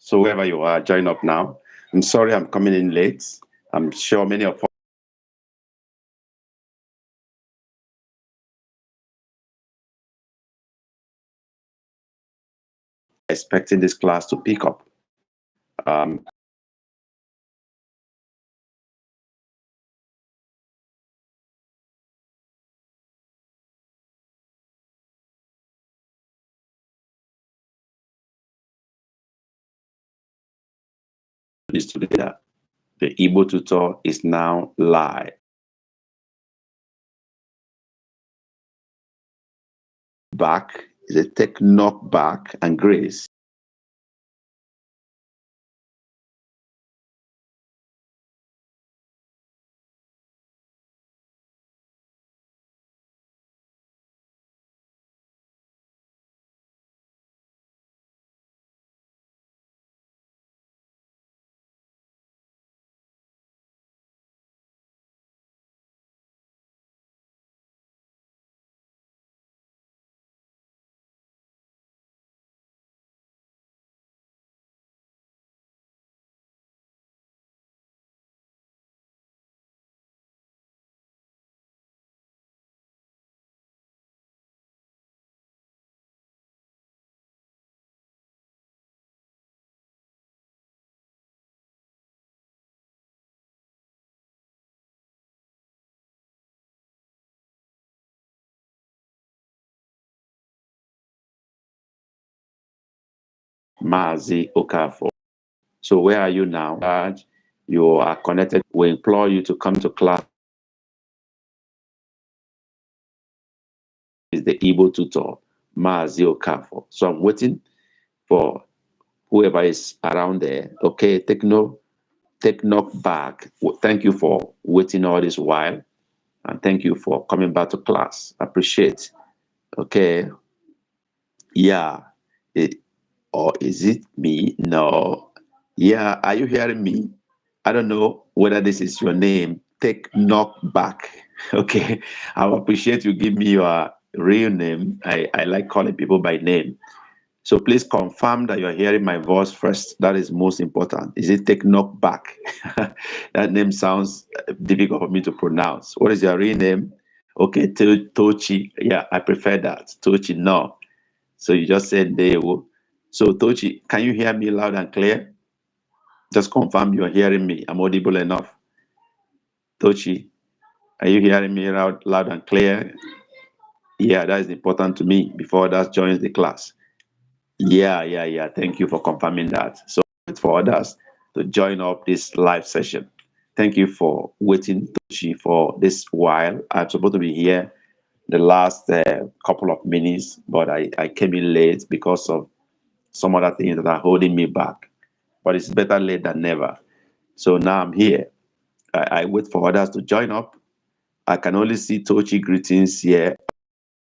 So wherever you are, join up now. I'm sorry I'm coming in late. I'm sure many of us are expecting this class to pick up. This together. The Igbo tutor is now live. Back is a take knock back and grace. Mazi Okafor. So where are you now? You are connected. We implore you to come to class. Is the Igbo tutor, Mazi Okafor. So I'm waiting for whoever is around there. Okay, take knock back. Thank you for waiting all this while, and thank you for coming back to class. Appreciate. Okay, yeah. Or is it me? No. Yeah, are you hearing me? I don't know whether this is your name. Take knock back. Okay, I appreciate you give me your real name. I like calling people by name. So please confirm that you're hearing my voice first. That is most important. Is it take knock back? That name sounds difficult for me to pronounce. What is your real name? Okay, Tochi. Yeah, I prefer that. Tochi, no. So you just said they will. So Tochi, can you hear me loud and clear? Just confirm you're hearing me. I'm audible enough. Tochi, are you hearing me loud and clear? Yeah, that is important to me before others joins the class. Yeah. Thank you for confirming that. So wait for others to join up this live session. Thank you for waiting, Tochi, for this while. I'm supposed to be here the last couple of minutes, but I came in late because of some other things that are holding me back. But it's better late than never. So now I'm here. I wait for others to join up. I can only see Tochi greetings here.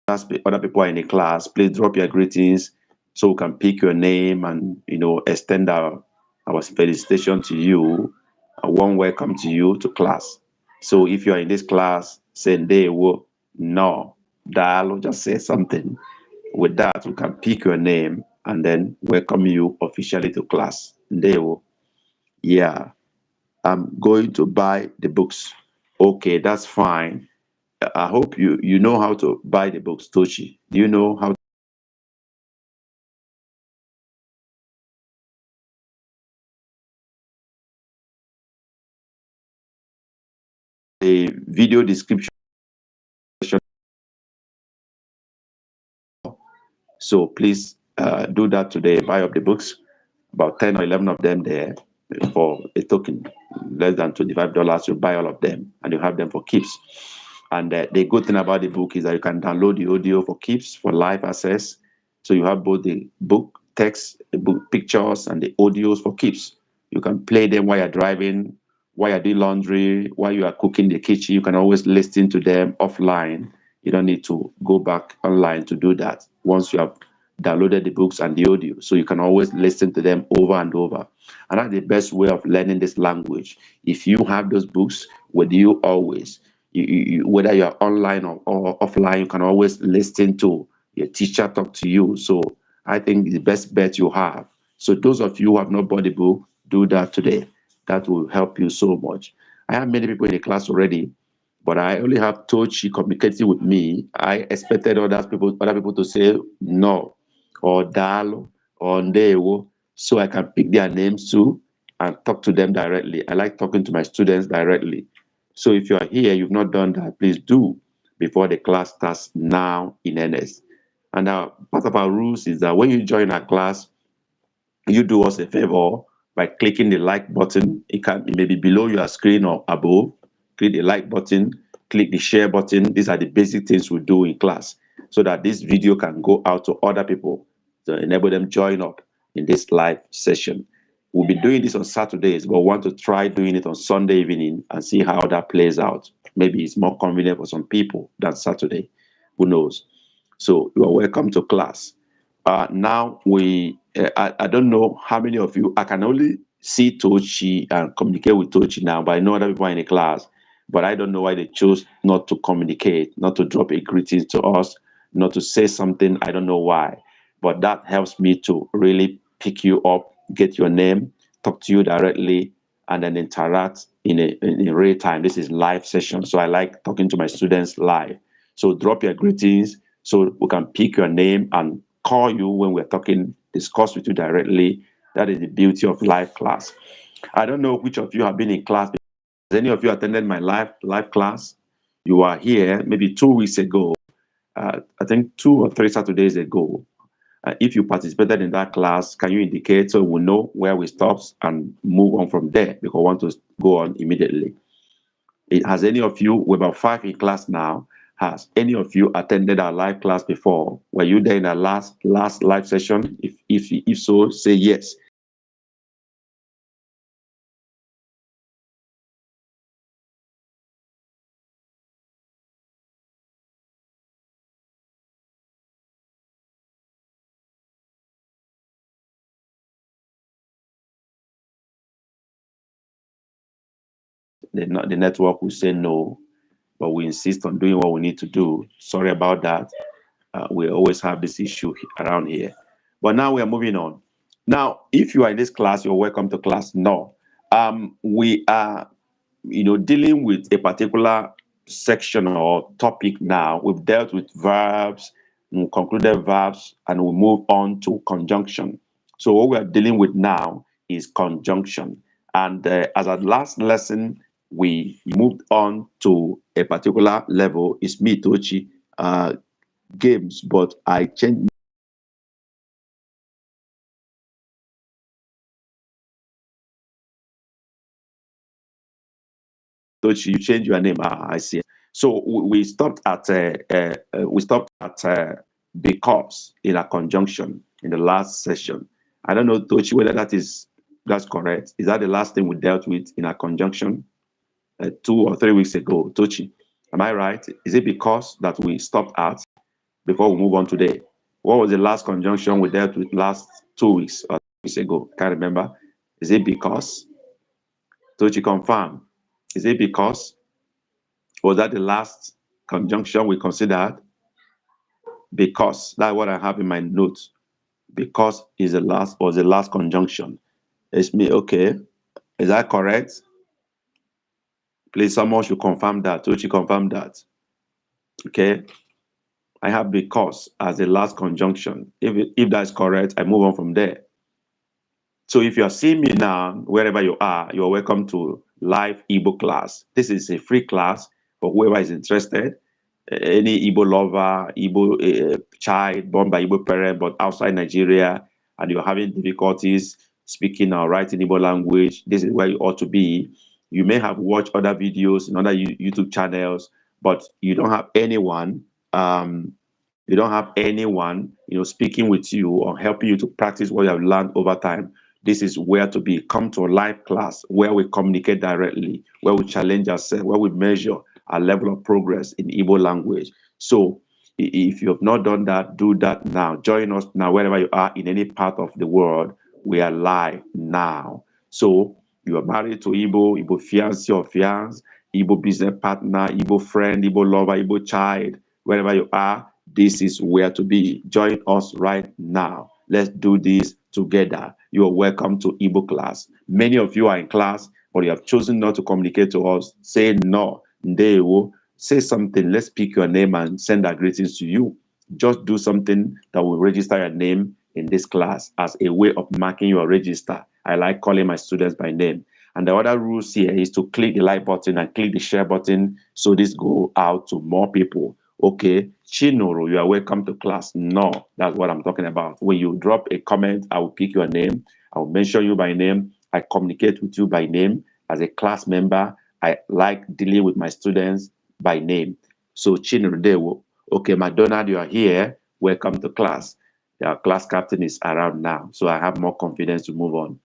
Other people are in the class. Please drop your greetings so we can pick your name and extend our felicitation to you. A warm welcome to you to class. So if you are in this class, say Ndewo, no, Dalo, just say something. With that, we can pick your name and then welcome you officially to class. Ndewo. Yeah, I'm going to buy the books. Okay, that's fine. I hope you know how to buy the books, Tochi. Do you know how a video description? So please do that today. Buy up the books, about 10 or 11 of them there for a token, less than $25. You buy all of them and you have them for keeps. And the good thing about the book is that you can download the audio for keeps for live access. So you have both the book text, the book pictures, and the audios for keeps. You can play them while you're driving, while you're doing laundry, while you are cooking in the kitchen. You can always listen to them offline. You don't need to go back online to do that once you have downloaded the books and the audio. So you can always listen to them over and over. And that's the best way of learning this language. If you have those books with you always, whether you're online or offline, you can always listen to your teacher talk to you. So I think the best bet you have So those of you who have not bought the book, do that today. That will help you so much. I have many people in the class already, but I only have Tochi communicating with me. I expected other people to say no, or Dalo, or Ndewo, so I can pick their names too and talk to them directly. I like talking to my students directly. So if you are here, you've not done that, please do before the class starts now in earnest. And part of our rules is that when you join our class, you do us a favor by clicking the like button. It may be below your screen or above. Click the like button, click the share button. These are the basic things we do in class so that this video can go out to other people to enable them join up in this live session. We'll be doing this on Saturdays, but want to try doing it on Sunday evening and see how that plays out. Maybe it's more convenient for some people than Saturday. Who knows? So you are welcome to class. Now I don't know how many of you, I can only see Tochi and communicate with Tochi now, but I know other people are in the class, but I don't know why they chose not to communicate, not to drop a greeting to us, not to say something. I don't know why, but that helps me to really pick you up, get your name, talk to you directly, and then interact in real time. This is live session, so I like talking to my students live. So drop your greetings so we can pick your name and call you when we're talking, discuss with you directly. That is the beauty of live class. I don't know which of you have been in class. Has any of you attended my live class? You are here maybe 2 weeks ago, I think 2 or 3 Saturdays ago. If you participated in that class, can you indicate so we'll know where we stop and move on from there, because we want to go on immediately. Has any of you, we're about 5 in class now, has any of you attended our live class before? Were you there in our last live session? If so, say yes. The network will say no, but we insist on doing what we need to do. Sorry about that. We always have this issue around here. But now we are moving on. Now, if you are in this class, you're welcome to class. No. We are dealing with a particular section or topic now. We've dealt with verbs, concluded verbs, and we move on to conjunction. So what we are dealing with now is conjunction. And as a last lesson, we moved on to a particular level. It's me, Tochi, games, but I changed. Tochi, you change your name. I see. So we stopped at because in a conjunction in the last session. I don't know, Tochi, whether that's correct. Is that the last thing we dealt with in a conjunction 2 or 3 weeks ago, Tochi? Am I right? Is it because that we stopped at before we move on today? What was the last conjunction we dealt with last 2 weeks or 3 weeks ago? Can't remember. Is it because? Tochi, confirm. Is it because? Was that the last conjunction we considered? Because that's what I have in my notes. Because is the last conjunction. It's me, okay. Is that correct? Please, someone should confirm that. Tochi, confirm that. Okay. I have because as the last conjunction. If that's correct, I move on from there. So if you are seeing me now, wherever you are, you're welcome to live Igbo class. This is a free class for whoever is interested. Any Igbo lover, Igbo child born by Igbo parent but outside Nigeria, and you're having difficulties speaking or writing Igbo language, this is where you ought to be. You may have watched other videos in other YouTube channels, but you don't have anyone speaking with you or helping you to practice what you have learned over time. This is where to be. Come to a live class where we communicate directly, where we challenge ourselves, where we measure our level of progress in Igbo language. So if you have not done that, do that now. Join us now wherever you are in any part of the world. We are live now. So you are married to Igbo fiancé or fiancé, Igbo business partner, Igbo friend, Igbo lover, Igbo child, wherever you are, this is where to be. Join us right now. Let's do this together. You are welcome to Igbo class. Many of you are in class, but you have chosen not to communicate to us. Say no, ndewo. Say something. Let's pick your name and send our greetings to you. Just do something that will register your name in this class as a way of marking your register. I like calling my students by name. And the other rules here is to click the like button and click the share button so this go out to more people. Okay, Chinoro, you are welcome to class. No, that's what I'm talking about. When you drop a comment, I will pick your name. I will mention you by name. I communicate with you by name. As a class member, I like dealing with my students by name. So Chinoro Dewo. Okay, McDonald, you are here. Welcome to class. Our class captain is around now, so I have more confidence to move on.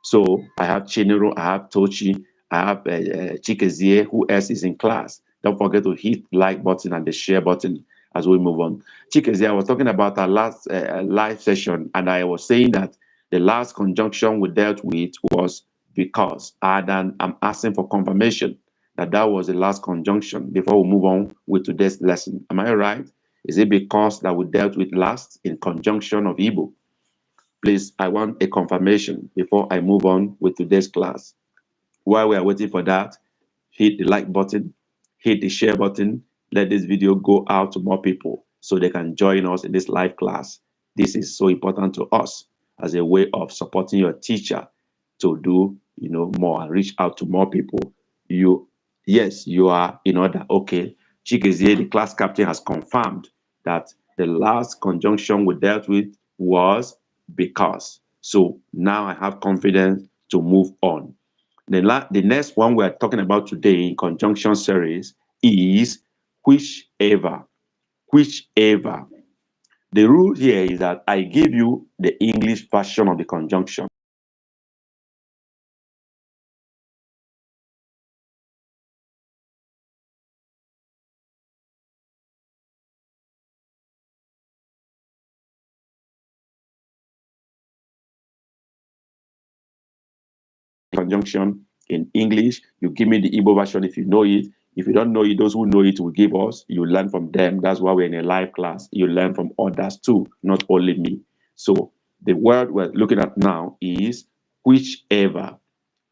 So I have Chinero, I have Tochi, I have Chikezie. Who else is in class? Don't forget to hit like button and the share button as we move on. Chikezie, I was talking about our last live session, and I was saying that the last conjunction we dealt with was because, and I'm asking for confirmation that that was the last conjunction before we move on with today's lesson. Am I right? Is it because that we dealt with last in conjunction of Igbo? Please, I want a confirmation before I move on with today's class. While we are waiting for that, hit the like button, hit the share button, let this video go out to more people so they can join us in this live class. This is so important to us as a way of supporting your teacher to do, more and reach out to more people. Yes, you are in order. Okay, Chikezie, the class captain, has confirmed that the last conjunction we dealt with was because. So now I have confidence to move on. The next one we're talking about today in conjunction series is whichever. Whichever. The rule here is that I give you the English version of the conjunction. Conjunction in English. You give me the Igbo version if you know it. If you don't know it, those who know it will give us. You learn from them. That's why we're in a live class. You learn from others too, not only me. So the word we're looking at now is whichever.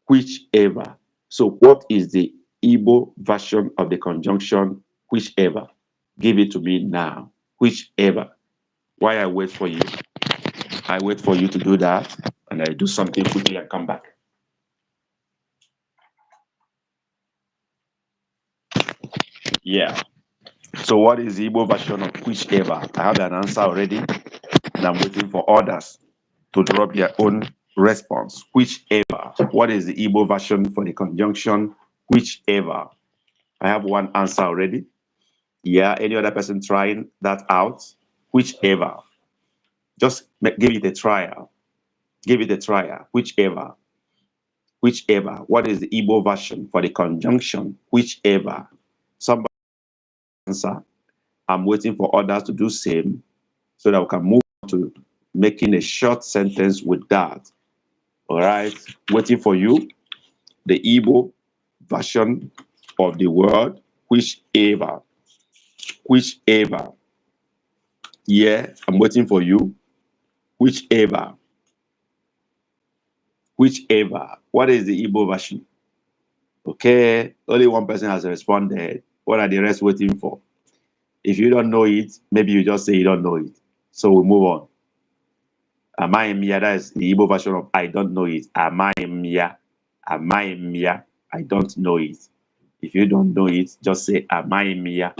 Whichever. So what is the Igbo version of the conjunction whichever? Give it to me now. Whichever. While I wait for you, I wait for you to do that, and I do something quickly and come back. Yeah. So what is the Igbo version of whichever? I have an answer already, and I'm waiting for others to drop their own response. Whichever. What is the Igbo version for the conjunction whichever? I have one answer already. Yeah, any other person trying that out? Whichever. Just give it a trial. Give it a trial. Whichever. Whichever. What is the Igbo version for the conjunction whichever? Somebody answer. I'm waiting for others to do same so that we can move on to making a short sentence with that. All right. Waiting for you. The Igbo version of the word whichever. Whichever. Yeah, I'm waiting for you. Whichever. Whichever. What is the Igbo version? Okay, only one person has responded. What are the rest waiting for? If you don't know it, maybe you just say you don't know it. So we move on. Amaimia, that is the Igbo version of I don't know it. Amaimia. Amaimia. I don't know it. If you don't know it, just say Amaimia.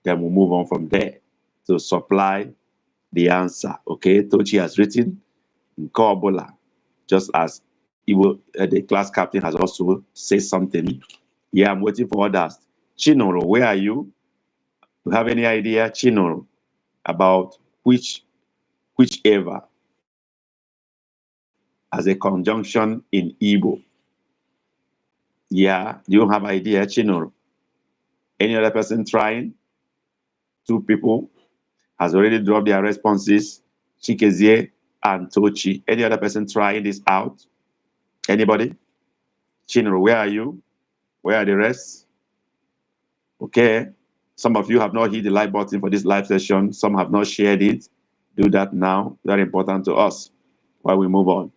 Then we'll move on from there to supply the answer. Okay, Tochi has written Nkobola, just as the class captain has also said something. Yeah, I'm waiting for others. Chinoro, where are you? Do you have any idea, Chinoro, about whichever as a conjunction in Igbo? Yeah, do you have idea, Chinoro? Any other person trying? Two people has already dropped their responses. Chikezie and Tochi. Any other person trying this out? Anybody? Chinoro, where are you? Where are the rest? Okay. Some of you have not hit the like button for this live session. Some have not shared it. do that now. Very important to us while we move on.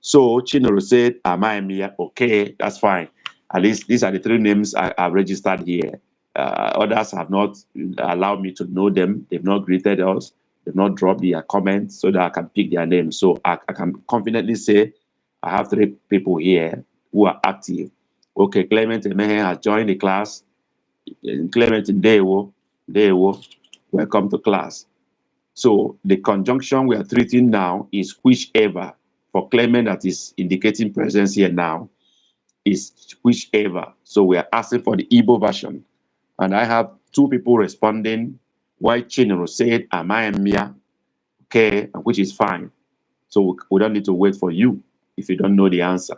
So Chinoro said, Amaemia. Okay, that's fine. At least these are the three names I've registered here. Others have not allowed me to know them. They've not greeted us. They've not dropped their comments so that I can pick their names. So I can confidently say I have three people here who are active. Okay, Clement Emehe has joined the class. Clement Dewo, welcome to class. So the conjunction we are treating now is whichever. For Clement that is indicating presence here now is whichever. So we are asking for the Igbo version. And I have two people responding. Why Chinero said, Amaemia, okay, which is fine. So we don't need to wait for you if you don't know the answer,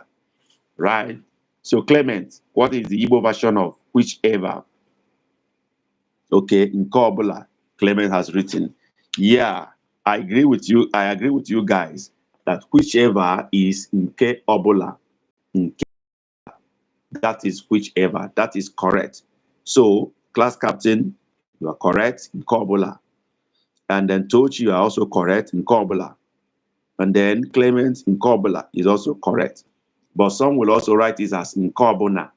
right? So Clement, what is the Igbo version of whichever? Okay, in Kobula, Clement has written, yeah, I agree with you. I agree with you guys that whichever is Nke Obola, Nke, that is whichever. That is correct. So, class captain, you are correct in Kobula. And then Tochi, you are also correct in Kobula. And then Clement in Kobula is also correct. But some will also write this as in Kobona,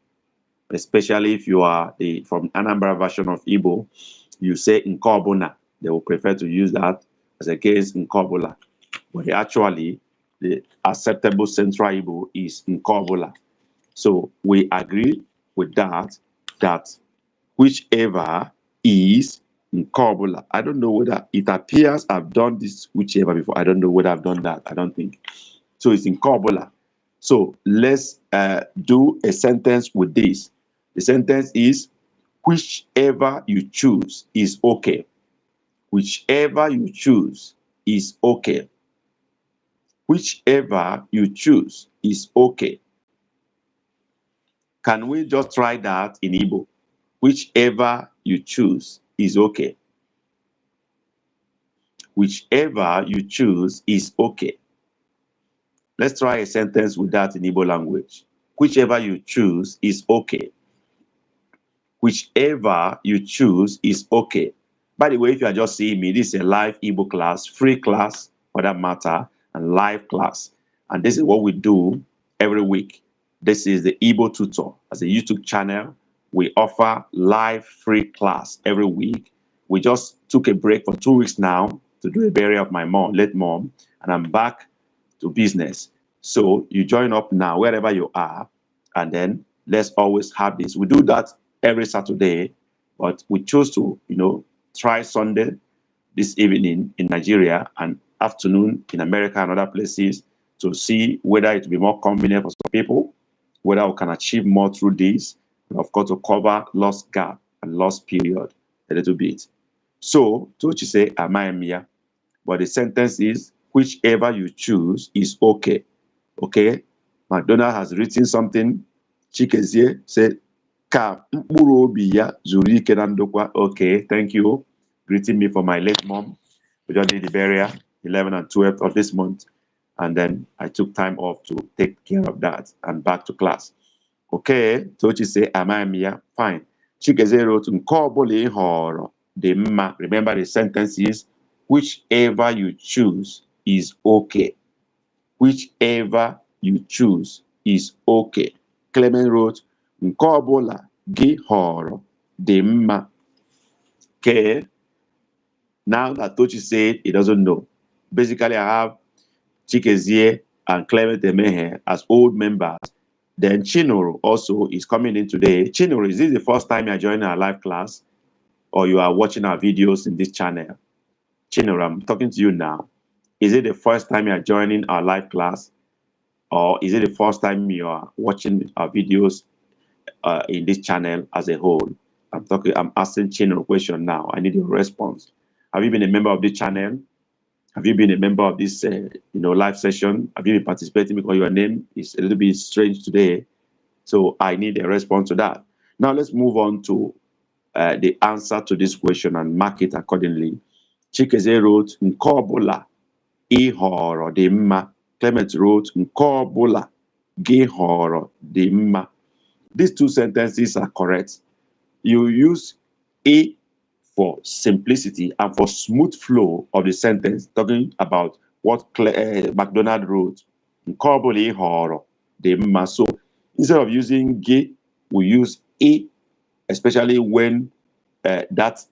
especially if you are from Anambra version of Igbo, you say in Kobona. They will prefer to use that as against in Kobola. But actually, the acceptable Central Igbo is in Kobola. So we agree with that whichever is in Kobola. I don't know whether it appears I've done this whichever before. I don't know whether I've done that. I don't think. So it's in Kobola. So let's do a sentence with this. The sentence is, whichever you choose is okay. Whichever you choose is okay. Whichever you choose is okay. Can we just try that in Igbo? Whichever you choose is okay. Whichever you choose is okay. Let's try a sentence with that in Igbo language. Whichever you choose is okay. Whichever you choose is okay. By the way, if you are just seeing me, this is a live Igbo class, free class for that matter, and live class. And this is what we do every week. This is the Igbo Tutor. As a YouTube channel, we offer live free class every week. We just took a break for 2 weeks now to do a burial of my late mom, and I'm back to business. So you join up now, wherever you are, and then let's always have this. We do that every Saturday, but we chose to, try Sunday this evening in Nigeria and afternoon in America and other places to see whether it will be more convenient for some people, whether we can achieve more through this, and of course to cover lost gap and lost period a little bit. So, Tochi say, Amaemia, but the sentence is, whichever you choose is okay. Okay? McDonald has written something. Chikezie said, Ka mkpụrụ obi ya zuru ike na ndokwa. Okay, thank you. Greeting me for my late mom. We just did the burial 11th and 12th of this month. And then I took time off to take care of that and back to class. Okay, Tochi say, Amaemia, fine. Chikezie wrote, Nke ọbụla ị họrọ dị mma. Remember the sentence is, whichever you choose is okay. Whichever you choose is okay. Clement wrote, Nke ọbụla gị họrọ dị mma. Okay. Now that Tochi said he doesn't know. Basically, I have Chikezie and Clement Emehe as old members. Then Chinoro also is coming in today. Chinoro, is this the first time you're joining our live class or you are watching our videos in this channel? Chinoro, I'm talking to you now. Is it the first time you're joining our live class or is it the first time you are watching our videos in this channel as a whole? I'm asking Chinoro a question now. I need your response. Have you been a member of this channel? Have you been a member of this, live session? Have you been participating because your name is a little bit strange today? So I need a response to that. Now let's move on to the answer to this question and mark it accordingly. Chikeze wrote, Nke ọbụla ị họrọ dị mma. Clement wrote, Nke ọbụla gị họrọ dị mma. These two sentences are correct. You use a for simplicity and for smooth flow of the sentence, talking about what MacDonald wrote. So instead of using ge, we use e, especially when that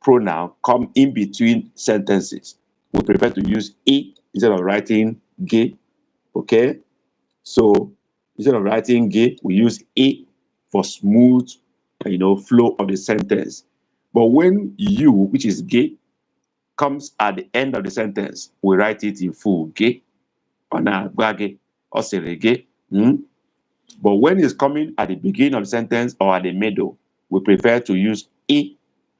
pronoun come in between sentences. We prefer to use e instead of writing ge. Okay, so instead of writing ge, we use e for smooth, flow of the sentence. But when you, which is ge, comes at the end of the sentence, we write it in full. Ge, ona gwage, oserege. But when it's coming at the beginning of the sentence or at the middle, we prefer to use e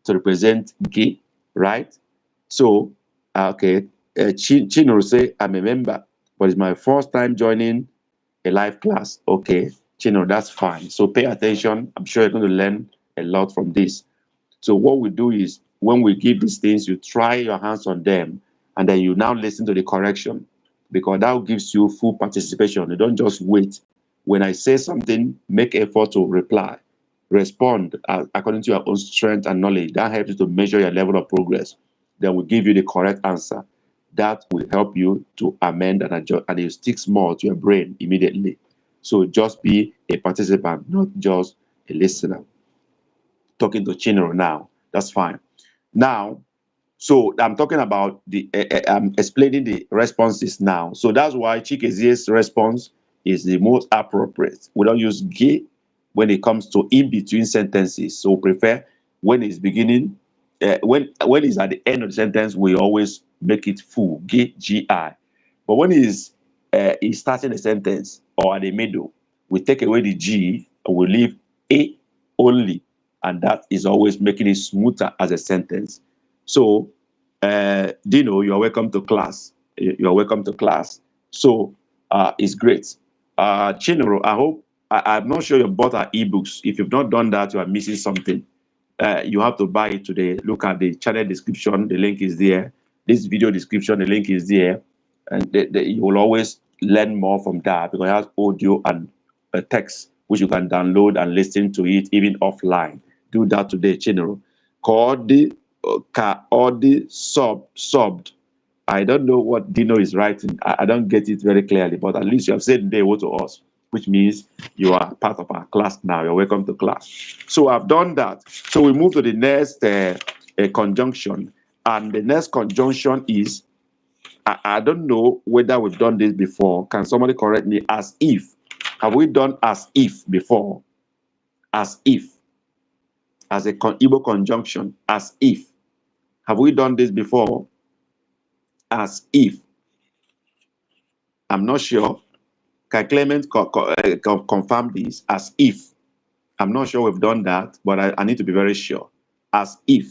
to represent ge, right? So, okay, Chino will say, I'm a member, but it's my first time joining a live class. Okay, Chino, that's fine. So pay attention. I'm sure you're going to learn a lot from this. So what we do is when we give these things, you try your hands on them, and then you now listen to the correction, because that gives you full participation. You don't just wait. When I say something, make effort to reply. Respond according to your own strength and knowledge. That helps you to measure your level of progress. Then we give you the correct answer. That will help you to amend and adjust, and it sticks more to your brain immediately. So just be a participant, not just a listener. Talking to Chinero now, that's fine. Now, so I'm talking about I'm explaining the responses now. So that's why Chikezi's response is the most appropriate. We don't use ge when it comes to in between sentences. So we prefer when it's beginning, when it's at the end of the sentence, we always make it full, ge, gi. But when he's starting a sentence or at the middle, we take away the g and we leave a only, and that is always making it smoother as a sentence. So, Dino, you're welcome to class. You're welcome to class. So, it's great. Chinero, I'm not sure you bought our ebooks. If you've not done that, you are missing something. You have to buy it today. Look at the channel description. The link is there. This video description, the link is there. And you will always learn more from that, because it has audio and text, which you can download and listen to it even offline. Do that today, Chinero. Ka Odi subbed. I don't know what Dino is writing. I don't get it very clearly, but at least you have said they to us, which means you are part of our class now. You're welcome to class. So I've done that. So we move to the next conjunction. And the next conjunction is, I don't know whether we've done this before. Can somebody correct me? As if. Have we done as if before? As if. As a Igbo conjunction. As if. Have we done this before? As if. I'm not sure. Can Clement confirm this? As if. I'm not sure we've done that, but I need to be very sure. As if.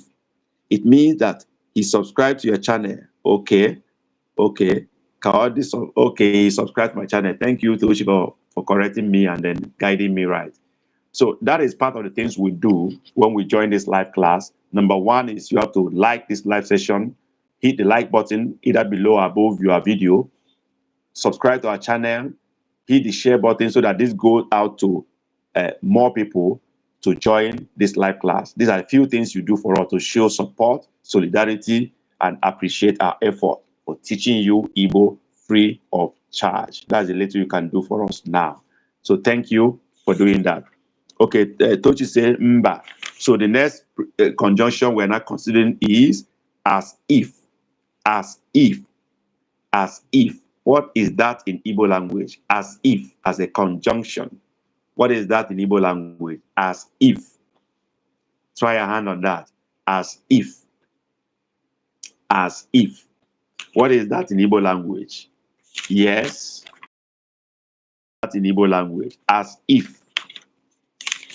It means that he subscribed to your channel. Okay. Okay. Okay, he subscribed to my channel. Thank you, Toshiko, for correcting me and then guiding me right. So that is part of the things we do when we join this live class. Number one is you have to like this live session. Hit the like button either below or above your video. Subscribe to our channel. Hit the share button so that this goes out to more people to join this live class. These are a few things you do for us to show support, solidarity, and appreciate our effort for teaching you Igbo free of charge. That's the little you can do for us now. So thank you for doing that. Okay, Tochi say mba. So the next conjunction we're not considering is as if. As if. As if. What is that in Igbo language? As if, as a conjunction. What is that in Igbo language? As if. Try a hand on that. As if. As if. What is that in Igbo language? Yes. That in Igbo language. As if.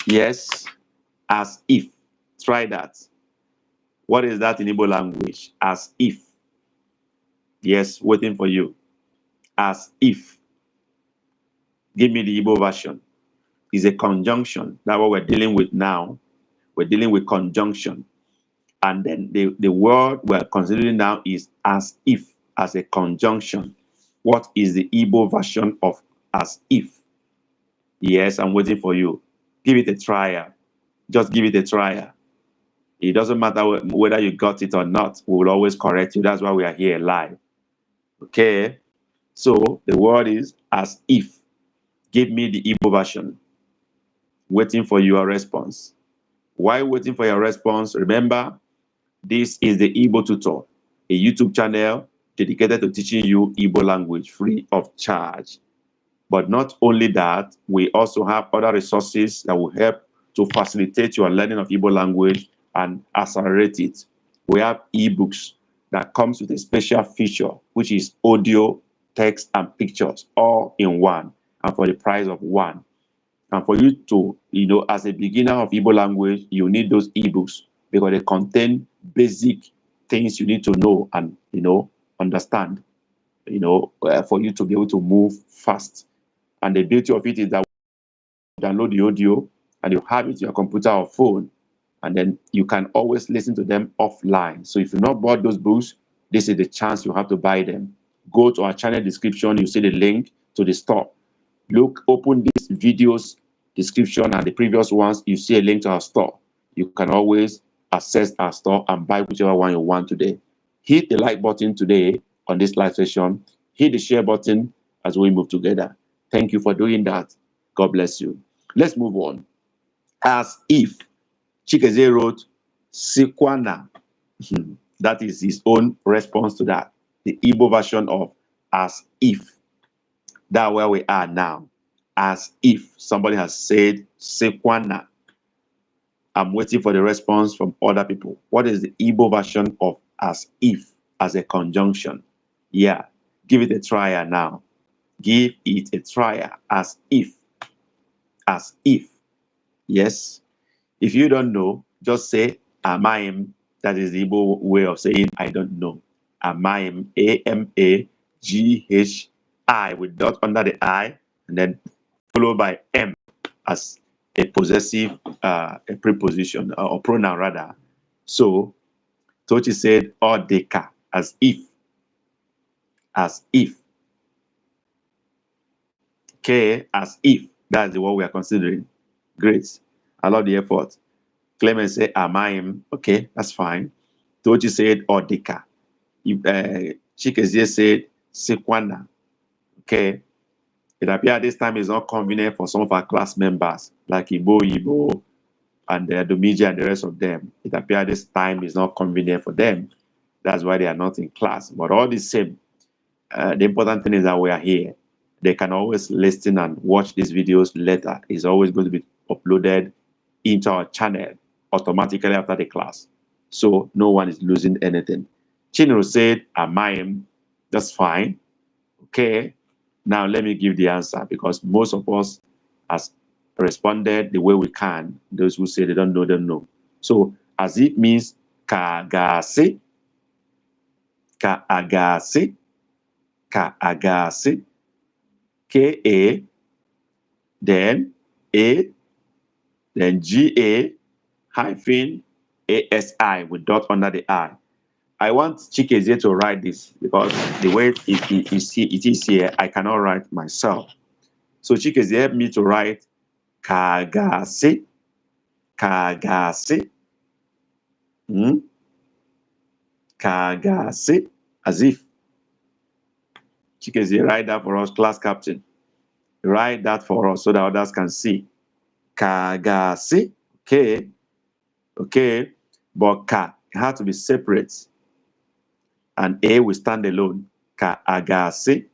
Yes. As if. Try that. What is that in Igbo language? As if. Yes, waiting for you. As if. Give me the Igbo version. Is a conjunction. That's what we're dealing with now. We're dealing with conjunction. And then the word we're considering now is as if, as a conjunction. What is the Igbo version of as if? Yes, I'm waiting for you. Give it a try. Just give it a try. It doesn't matter whether you got it or not. We will always correct you. That's why we are here live. Okay. So the word is as if. Give me the Igbo version. Waiting for your response. While waiting for your response, remember, this is the Igbo Tutor, a YouTube channel dedicated to teaching you Igbo language free of charge. But not only that, we also have other resources that will help to facilitate your learning of Igbo language and accelerate it. We have ebooks that comes with a special feature, which is audio, text, and pictures all in one, and for the price of one. And for you to, as a beginner of Igbo language, you need those ebooks because they contain basic things you need to know and, understand, for you to be able to move fast. And the beauty of it is that you download the audio and you have it in your computer or phone, and then you can always listen to them offline. So if you've not bought those books, this is the chance you have to buy them. Go to our channel description, you see the link to the store. Open these videos description and the previous ones, you see a link to our store. You can always access our store and buy whichever one you want today. Hit the like button today on this live session. Hit the share button as we move together. Thank you for doing that. God bless you. Let's move on. As if Chikezie wrote Sikwana. That is his own response to that. The Igbo version of as if. That's where we are now. As if somebody has said Sekwana. I'm waiting for the response from other people. What is the Igbo version of as if as a conjunction? Yeah, give it a try now. Give it a try. As if. As if. Yes. If you don't know, just say Amaim. That is the Igbo way of saying I don't know. Amaim. A-M-A-G-H-I with dot under the I, and then followed by M as a possessive, a preposition or pronoun rather. So Tochi said Odeka, as if. As if. Okay, as if. That's the one we are considering. Great. I love the effort. Clement said Amaim. Okay, that's fine. Tochi said Odeka. Chikezie said Sekwana. Okay. It appears this time is not convenient for some of our class members, like Igbo, and the Domiji and the rest of them. It appears this time is not convenient for them. That's why they are not in class. But all the same, the important thing is that we are here. They can always listen and watch these videos later. It's always going to be uploaded into our channel automatically after the class. So no one is losing anything. Chinro said, Amaim, that's fine. Okay. Now, let me give the answer because most of us has responded the way we can. Those who say they don't know. So, as it means kagase, kaagase, kaagase, K-A, then A, then G-A, hyphen, A-S-I with dot under the I. I want Chikezie to write this because the way it is here, I cannot write myself. So Chikezie help me to write Kagase, Kagase, Kagase, as if. Chikezie, write that for us, class captain. Write that for us so that others can see. Kagase, okay, okay, but Ka has to be separate. And A will stand alone. Ka-agase.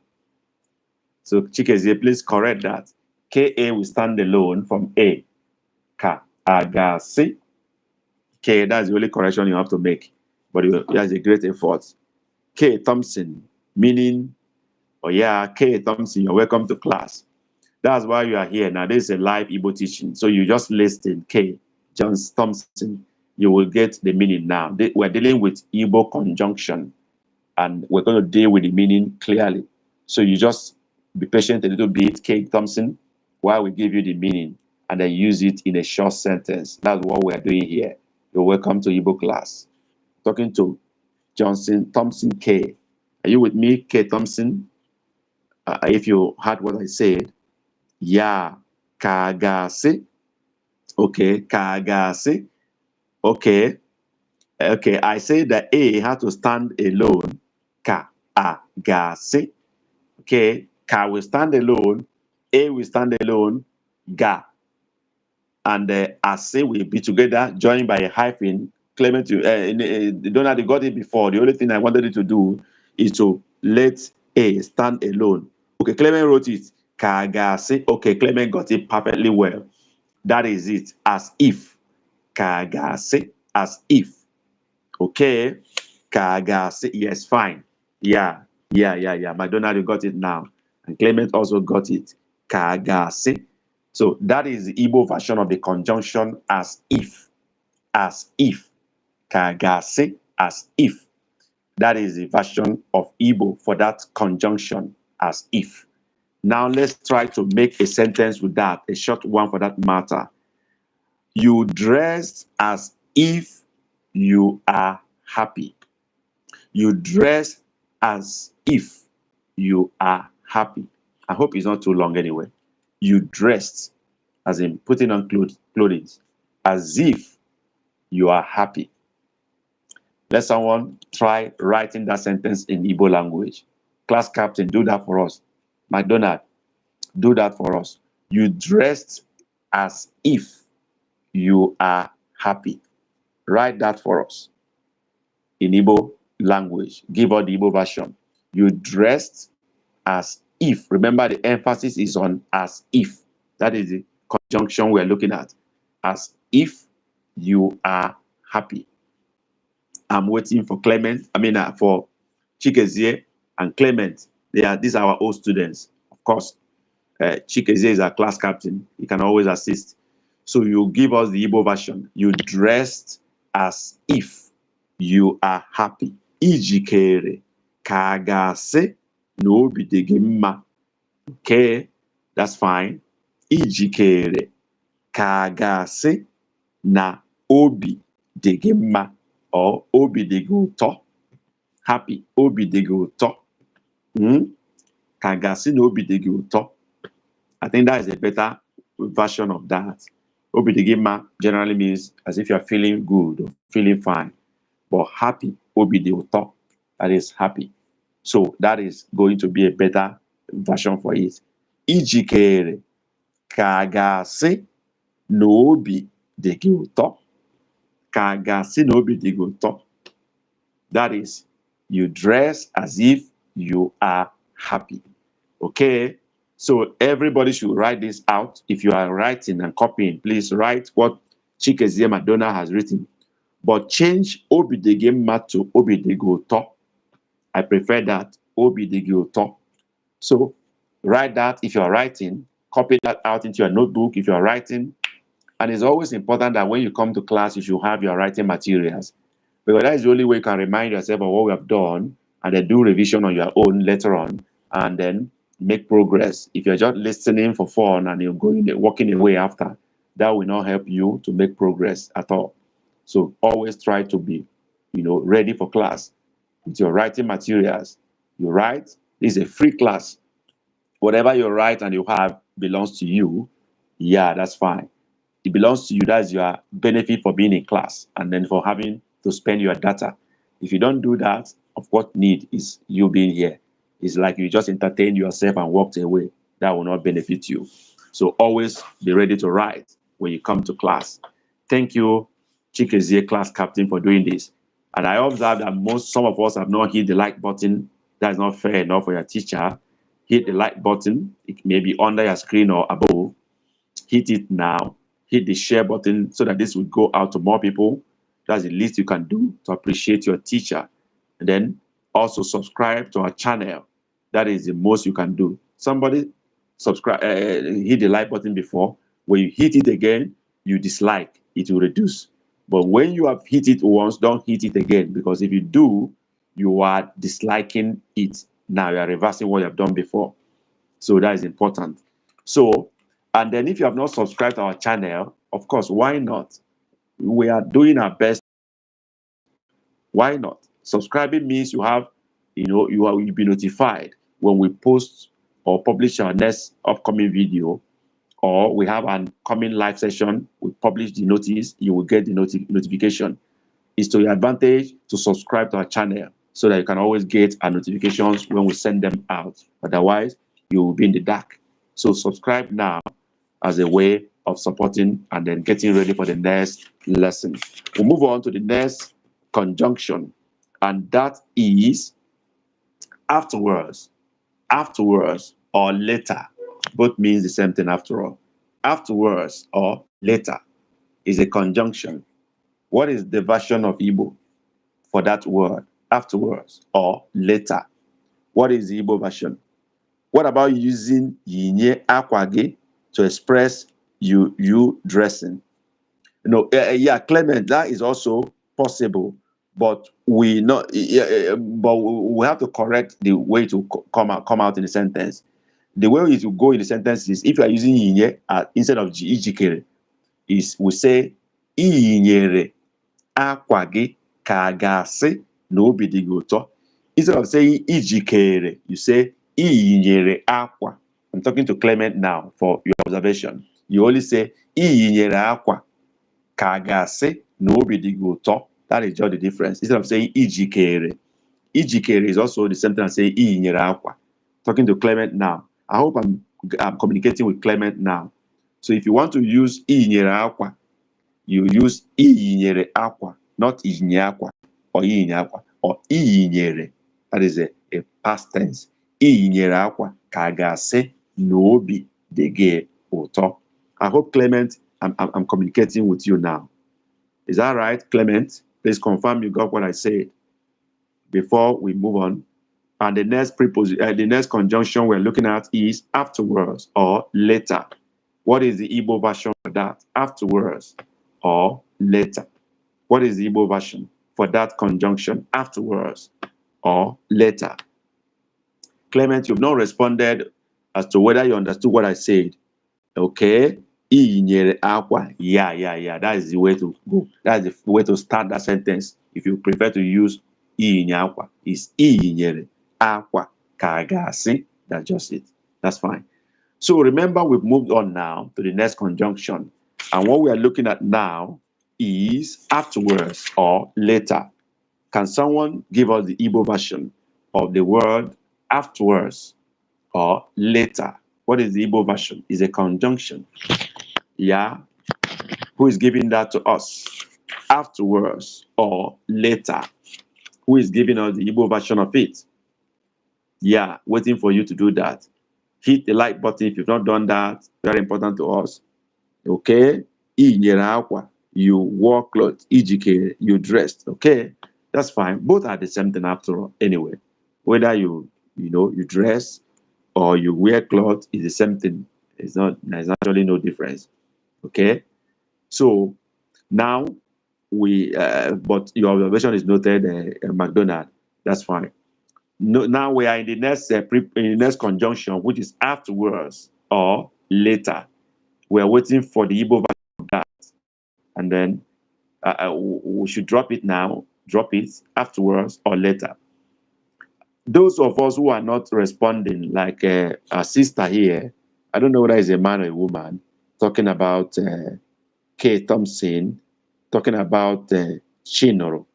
So Chikezie, please correct that. K-A will stand alone from A. Ka-agase. K, that's the only correction you have to make. But it has a great effort. K. Thompson, meaning, K. Thompson, you're welcome to class. That's why you are here. Now, this is a live Igbo teaching. So you just listen, K. John Thompson. You will get the meaning now. We're dealing with Igbo conjunction. And we're going to deal with the meaning clearly. So you just be patient a little bit, Kate Thompson, while we give you the meaning, and then use it in a short sentence. That's what we're doing here. You're welcome to Igbo class. Talking to Thompson K. Are you with me, K Thompson? If you heard what I said, yeah, kagase. Okay, kagase. Okay, Okay, I say that A has to stand alone. Ka, a, ga, si. Okay, ka will stand alone. A will stand alone. Ga. And ase will be together, joined by a hyphen. Clement, Donald, you got it before. The only thing I wanted you to do is to let A stand alone. Okay, Clement wrote it. Kagase. Okay, Clement got it perfectly well. That is it. As if. Kagase. As if. Okay. Kagase. Yes, fine. Yeah. McDonald, you got it now. And Clement also got it. Kagase. So that is the Igbo version of the conjunction as if. As if. Kagase. As if. That is the version of Igbo for that conjunction as if. Now let's try to make a sentence with that, a short one for that matter. You dress as if you are happy. You dress as if you are happy. I hope it's not too long anyway. You dressed, as in putting on clothing, as if you are happy. Let someone try writing that sentence in Igbo language. Class captain, do that for us. McDonald, do that for us. You dressed as if you are happy. Write that for us in Igbo language. Give us the Igbo version. You dressed as if. Remember, the emphasis is on as if. That is the conjunction we're looking at. As if you are happy. I'm waiting for Clement. For Chikezie and Clement. These are our old students. Of course, Chikezie is our class captain. He can always assist. So you give us the Igbo version. You dressed as if you are happy. Ijikere kagase no bidegimma. Okay, that's fine. Ijikere kagase na obi degimma or obi deguto. Happy obi deguto. Kagase na obi deguto. I think that is a better version of that. Obidegima generally means as if you're feeling good or feeling fine. But happy, obideoto, that is happy. So that is going to be a better version for it. Ijikere kagasi nobi deguto. Kagasi nobi deguto. That is, you dress as if you are happy. Okay? So everybody should write this out. If you are writing and copying, please write what Chikezie Madonna has written. But change Obidegemma to Obidegoto. I prefer that, Obidegoto. So write that if you are writing, copy that out into your notebook if you are writing. And it's always important that when you come to class, you should have your writing materials. Because that is the only way you can remind yourself of what we have done and then do revision on your own later on and then make progress. If you're just listening for fun and you're walking away after, that will not help you to make progress at all. So always try to be, ready for class with your writing materials. You write, this is a free class. Whatever you write and you have belongs to you. Yeah, that's fine. It belongs to you. That's your benefit for being in class and then for having to spend your data. If you don't do that, of what need is you being here? It's like you just entertained yourself and walked away. That will not benefit you. So always be ready to write when you come to class. Thank you, Chikezie, class captain, for doing this. And I observe that some of us have not hit the like button. That is not fair enough for your teacher. Hit the like button. It may be under your screen or above. Hit it now. Hit the share button so that this will go out to more people. That's the least you can do to appreciate your teacher. And then also subscribe to our channel. That is the most you can do. Somebody subscribe, hit the like button before. When you hit it again, you dislike, it will reduce. But when you have hit it once, don't hit it again, because if you do, you are disliking it. Now you are reversing what you have done before. So that is important. So, and then if you have not subscribed to our channel, of course, why not? We are doing our best. Why not? Subscribing means you'll be notified when we post or publish our next upcoming video, or we have an coming live session. We publish the notice, you will get the notification. it's to your advantage to subscribe to our channel so that you can always get our notifications when we send them out. Otherwise, you will be in the dark. So subscribe now as a way of supporting and then getting ready for the next lesson. We'll move on to the next conjunction, and that is afterwards. Afterwards or later. Both means the same thing after all. Afterwards or later is a conjunction. What is the version of Igbo for that word? Afterwards or later. What is the Igbo version? What about using yinye akwage to express you dressing? Yeah, Clement, that is also possible, but but we have to correct the way to come out in the sentence. The way it will go in the sentence is if you are using yinye instead of ijikere, is we say iyinyere akwa gị ka ga-asị na obi dị gị ụtọ. Instead of saying ijikere, you say iyinyere akwa. I'm talking to Clement now for your observation. You only say iyinyere akwa ka ga-asị na obi dị gị ụtọ. That is just the difference. Instead of saying ijikere. Ijikere is also the same thing as saying iyinyere akwa. Talking to Clement now. I hope I'm communicating with Clement now. So if you want to use iyinyere akwa, you use iyinyere akwa, not iyinyere akwa or iyinyere akwa or iyinyere. That is a past tense. Iyinyere akwa ka ga-asị na obi dị gị ụtọ. I hope, Clement, I'm communicating with you now. Is that right, Clement? Please confirm you got what I said before we move on. And the next the next conjunction we're looking at is afterwards or later. What is the Igbo version for that? Afterwards or later. What is the Igbo version for that conjunction? Afterwards or later. Clement, you've not responded as to whether you understood what I said. Okay. Iyinyere akwa. Yeah. That is the way to go. That is the way to start that sentence. If you prefer to use iyinyere akwa, it's iyinyere akwa ka ga-asị. That's just it. That's fine. So remember, we've moved on now to the next conjunction. And what we are looking at now is afterwards or later. Can someone give us the Igbo version of the word afterwards or later? What is the Igbo version? Is a conjunction. Yeah. Who is giving that to us? Afterwards or later. Who is giving us the Igbo version of it? Yeah, waiting for you to do that. Hit the like button if you've not done that. Very important to us. Okay? Iyinyere akwa, you wore clothes. Ijike, you dressed. Okay? That's fine. Both are the same thing after all. Anyway, whether you dress or you wear clothes is the same thing. There's actually no difference. Okay? So now but your observation is noted, McDonald. That's fine. No, now we are in the next conjunction, which is afterwards or later. We are waiting for the Igbo version of that, and then we should drop it now. Drop it afterwards or later. Those of us who are not responding, like our sister here, I don't know whether it's a man or a woman, talking about K. Thompson, talking about Chinoro.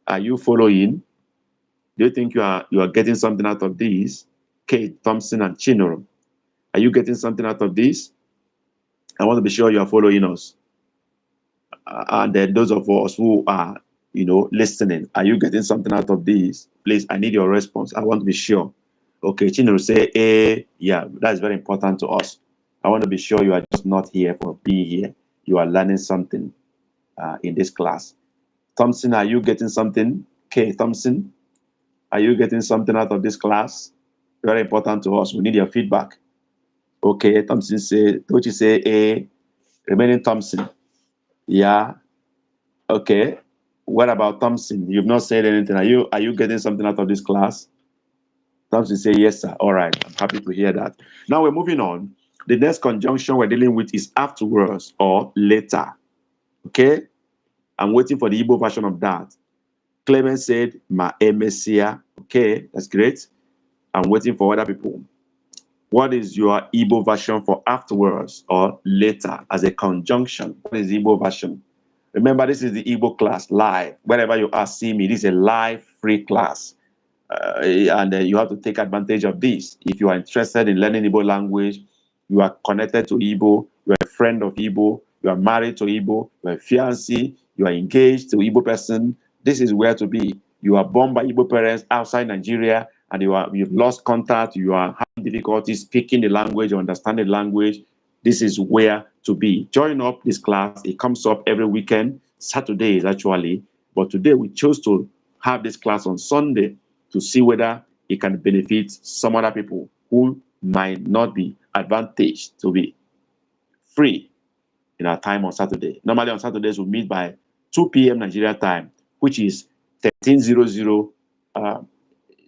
Are you following? Do you think you are getting something out of this? Kate Thompson and Chinoro. Are you getting something out of this? I want to be sure you are following us. And then those of us who are, listening, are you getting something out of this? Please, I need your response. I want to be sure. Okay, Chinoro say, yeah, that's very important to us. I want to be sure you are just not here for being here. You are learning something in this class. Thompson, are you getting something? Kate Thompson, are you getting something out of this class? Very important to us. We need your feedback. Okay, Thompson say, don't you say remaining Thompson? Yeah. Okay. What about Thompson? You've not said anything. Are you getting something out of this class? Thompson say, yes, sir. All right. I'm happy to hear that. Now we're moving on. The next conjunction we're dealing with is afterwards or later. Okay. I'm waiting for the Igbo version of that. Clement said, ma emesia. Okay, that's great. I'm waiting for other people. What is your Igbo version for afterwards or later as a conjunction? What is the Igbo version? Remember, this is the Igbo class live. Wherever you are, see me. This is a live free class. And you have to take advantage of this. If you are interested in learning Igbo language, you are connected to Igbo, you are a friend of Igbo, you are married to Igbo, you are a fiancé, you are engaged to Igbo person, this is where to be. You are born by Igbo parents outside Nigeria, and you've lost contact, you are having difficulty speaking the language or understanding the language. This is where to be. Join up this class. It comes up every weekend, Saturdays actually, but today we chose to have this class on Sunday to see whether it can benefit some other people who might not be advantaged to be free in our time on Saturday. Normally on Saturdays we meet by 2 p.m. Nigeria time, which is 1300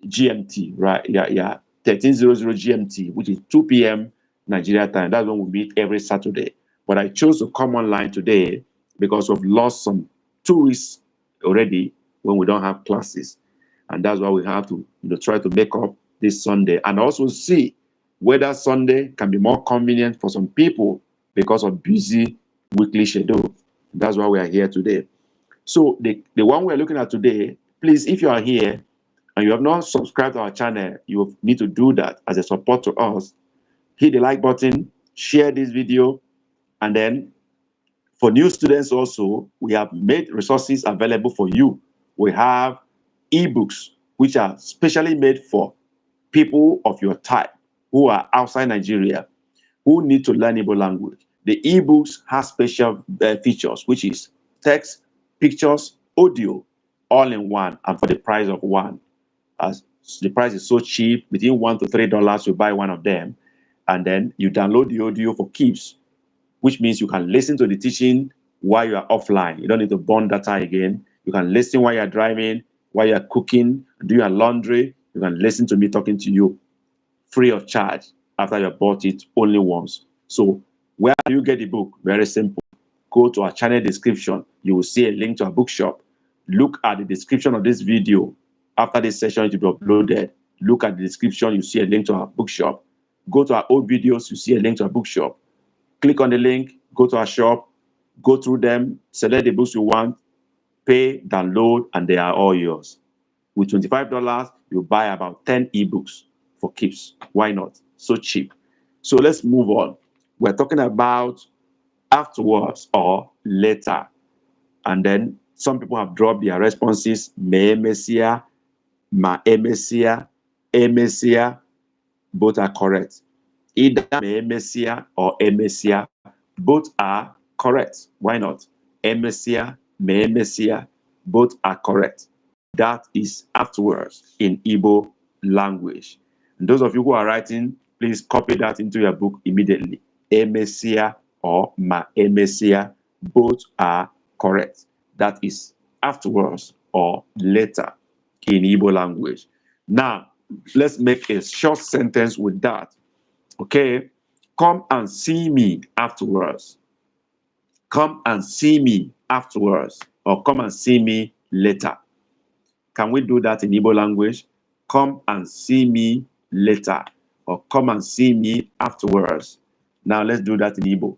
GMT, right? Yeah, 1300 GMT, which is 2 p.m. Nigeria time. That's when we meet every Saturday. But I chose to come online today because we've lost some 2 weeks already when we don't have classes. And that's why we have to try to make up this Sunday and also see whether Sunday can be more convenient for some people because of busy weekly schedule. That's why we are here today. So the one we're looking at today, please, if you are here and you have not subscribed to our channel, you need to do that as a support to us. Hit the like button, share this video, and then for new students also, we have made resources available for you. We have ebooks, which are specially made for people of your type who are outside Nigeria, who need to learn Igbo language. The ebooks have special features, which is text, pictures, audio, all in one, and for the price of one. As the price is so cheap, between $1 to $3, you buy one of them, and then you download the audio for keeps, which means you can listen to the teaching while you are offline. You don't need to burn data again. You can listen while you're driving, while you're cooking, doing your laundry. You can listen to me talking to you free of charge after you bought it only once. So where do you get the book? Very simple. Go to our channel description. You will see a link to our bookshop. Look at the description of this video. After this session, it will be uploaded. Look at the description. You see a link to our bookshop. Go to our old videos. You see a link to our bookshop. Click on the link. Go to our shop. Go through them. Select the books you want. Pay, download, and they are all yours. With $25, you buy about 10 ebooks for keeps. Why not? So cheap. So let's move on. We're talking about afterwards or later. And then some people have dropped their responses. Me emesia, ma emesia, emesia. Both are correct. Either me emesia or emesia. Both are correct. Why not? Emesia, me emesia. Both are correct. That is afterwards in Igbo language. And those of you who are writing, please copy that into your book immediately. Emesia or ma emesia, both are correct. That is afterwards or later in Igbo language. Now, let's make a short sentence with that. Okay? Come and see me afterwards. Come and see me afterwards, or come and see me later. Can we do that in Igbo language? Come and see me later, or come and see me afterwards. Now let's do that in Igbo.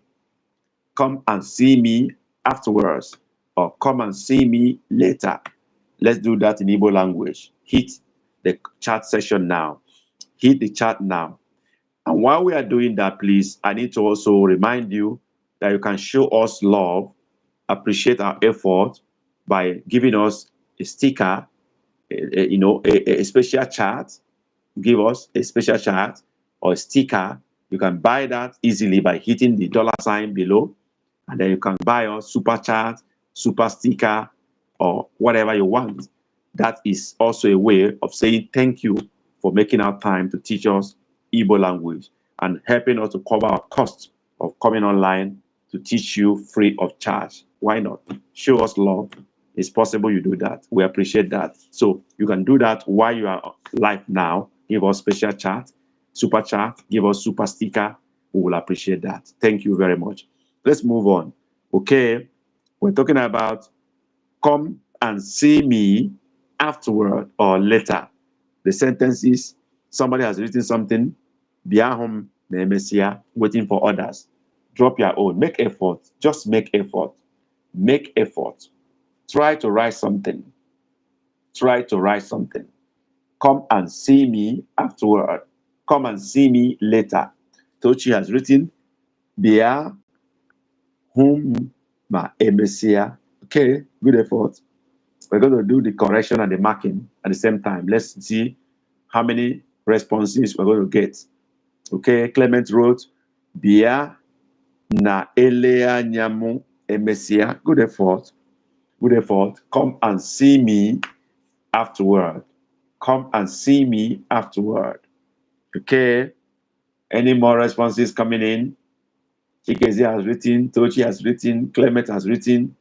Come and see me afterwards, or come and see me later. Let's do that in Igbo language. Hit the chat session now. Hit the chat now. And while we are doing that, please, I need to also remind you that you can show us love, appreciate our effort by giving us a sticker, a special chat. Give us a special chat or a sticker. You can buy that easily by hitting the $ below, and then you can buy us super chat, super sticker, or whatever you want. That is also a way of saying thank you for making our time to teach us Igbo language and helping us to cover our costs of coming online to teach you free of charge. Why not? Show us love. It's possible you do that. We appreciate that. So you can do that while you are live now. Give us special chat, super chat, give us super sticker. We will appreciate that. Thank you very much. Let's move on. Okay. We're talking about come and see me afterward or later. The sentence is somebody has written something, biahum memesia, waiting for others. Drop your own. Make effort. Just make effort. Make effort. Try to write something. Try to write something. Come and see me afterward. Come and see me later. Tochi has written, Bia whom ma emesia. Okay, good effort. We're going to do the correction and the marking at the same time. Let's see how many responses we're going to get. Okay, Clement wrote, Bia na elea nyamu emesia. Good effort. Good effort. Come and see me afterward. Come and see me afterward. Okay. Any more responses coming in? Chikeze has written, Tochi has written, Clement has written.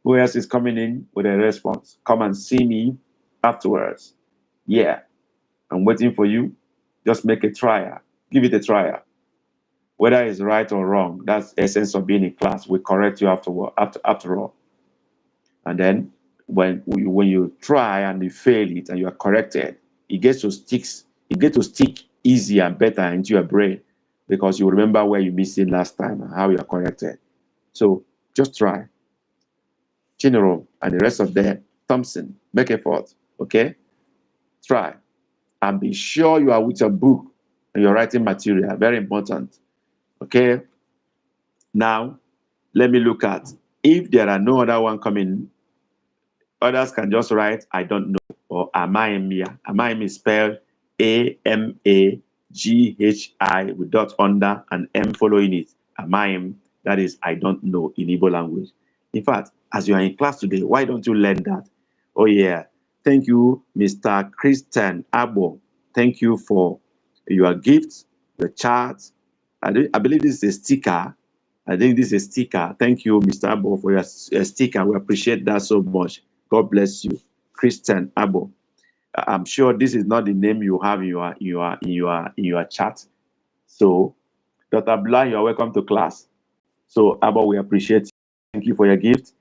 Who else is coming in with a response? Come and see me afterwards. Yeah, I'm waiting for you. Just make a trial. Give it a trial. Whether it's right or wrong, that's the essence of being in class. We correct you after all. And then when you try and you fail it and you are corrected, it gets to stick easier and better into your brain because you remember where you missed it last time and how you are corrected. So just try. General and the rest of them, Thompson, make effort. Okay? Try. And be sure you are with your book and your writing material. Very important. Okay? Now, let me look at if there are no other one coming. Others can just write, I don't know, or Amaimia. Amaim is spelled Amaghi with dot under and M following it. Amaim, that is, I don't know in Igbo language. In fact, as you are in class today, why don't you learn that? Oh, yeah. Thank you, Mr. Christian Abo. Thank you for your gift, the chart. I believe this is a sticker. I think this is a sticker. Thank you, Mr. Abo, for your sticker. We appreciate that so much. God bless you, Christian Abo. I'm sure this is not the name you have in your chat. So, Dr. Blah, you are welcome to class. So, Abo, we appreciate you. Thank you for your gift.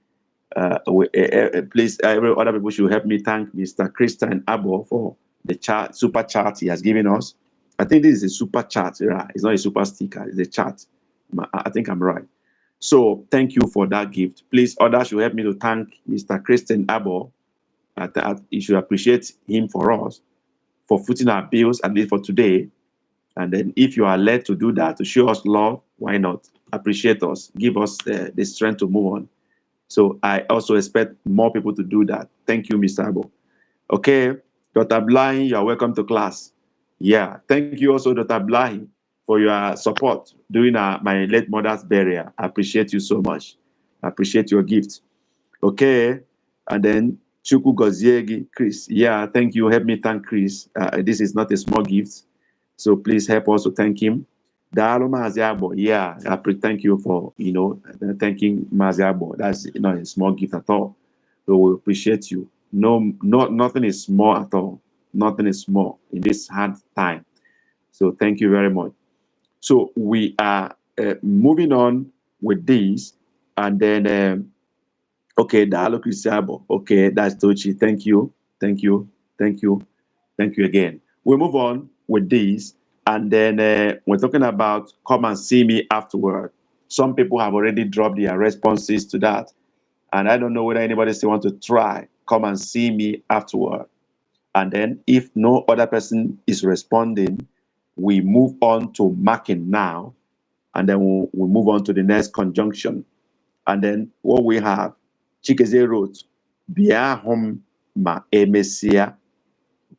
Please, every other people should help me thank Mr. Christian Abo for the super chat he has given us. I think this is a super chat. Right? It's not a super sticker. It's a chat. I think I'm right. So thank you for that gift. Please, others should help me to thank Mr. Christian Abo. You should appreciate him for us, for footing our bills, at least for today. And then if you are led to do that, to show us love, why not? Appreciate us. Give us the strength to move on. So I also expect more people to do that. Thank you, Mr. Abo. Okay, Dr. Blahi, you are welcome to class. Yeah, thank you also, Dr. Blahi, for your support during my late mother's burial. I appreciate you so much. I appreciate your gift. Okay, and then Chuku Goziegi, Chris. Yeah, thank you. Help me thank Chris. This is not a small gift, so please help us to thank him. Dalo Maziabo, yeah, thank you for thanking Maziabo. That's not a small gift at all. So we appreciate you. Nothing is small at all. Nothing is small in this hard time. So thank you very much. So we are moving on with this, and then okay, Dalo Christiabo. Okay, that's Tochi. Thank you, thank you, thank you, thank you again. We move on with this, and then we're talking about come and see me afterward. Some people have already dropped their responses to that, and I don't know whether anybody still want to try come and see me afterward. And then if no other person is responding, we move on to marking now, and then we'll move on to the next conjunction. And then what we have, Chikeze wrote, Bia home ma emesia.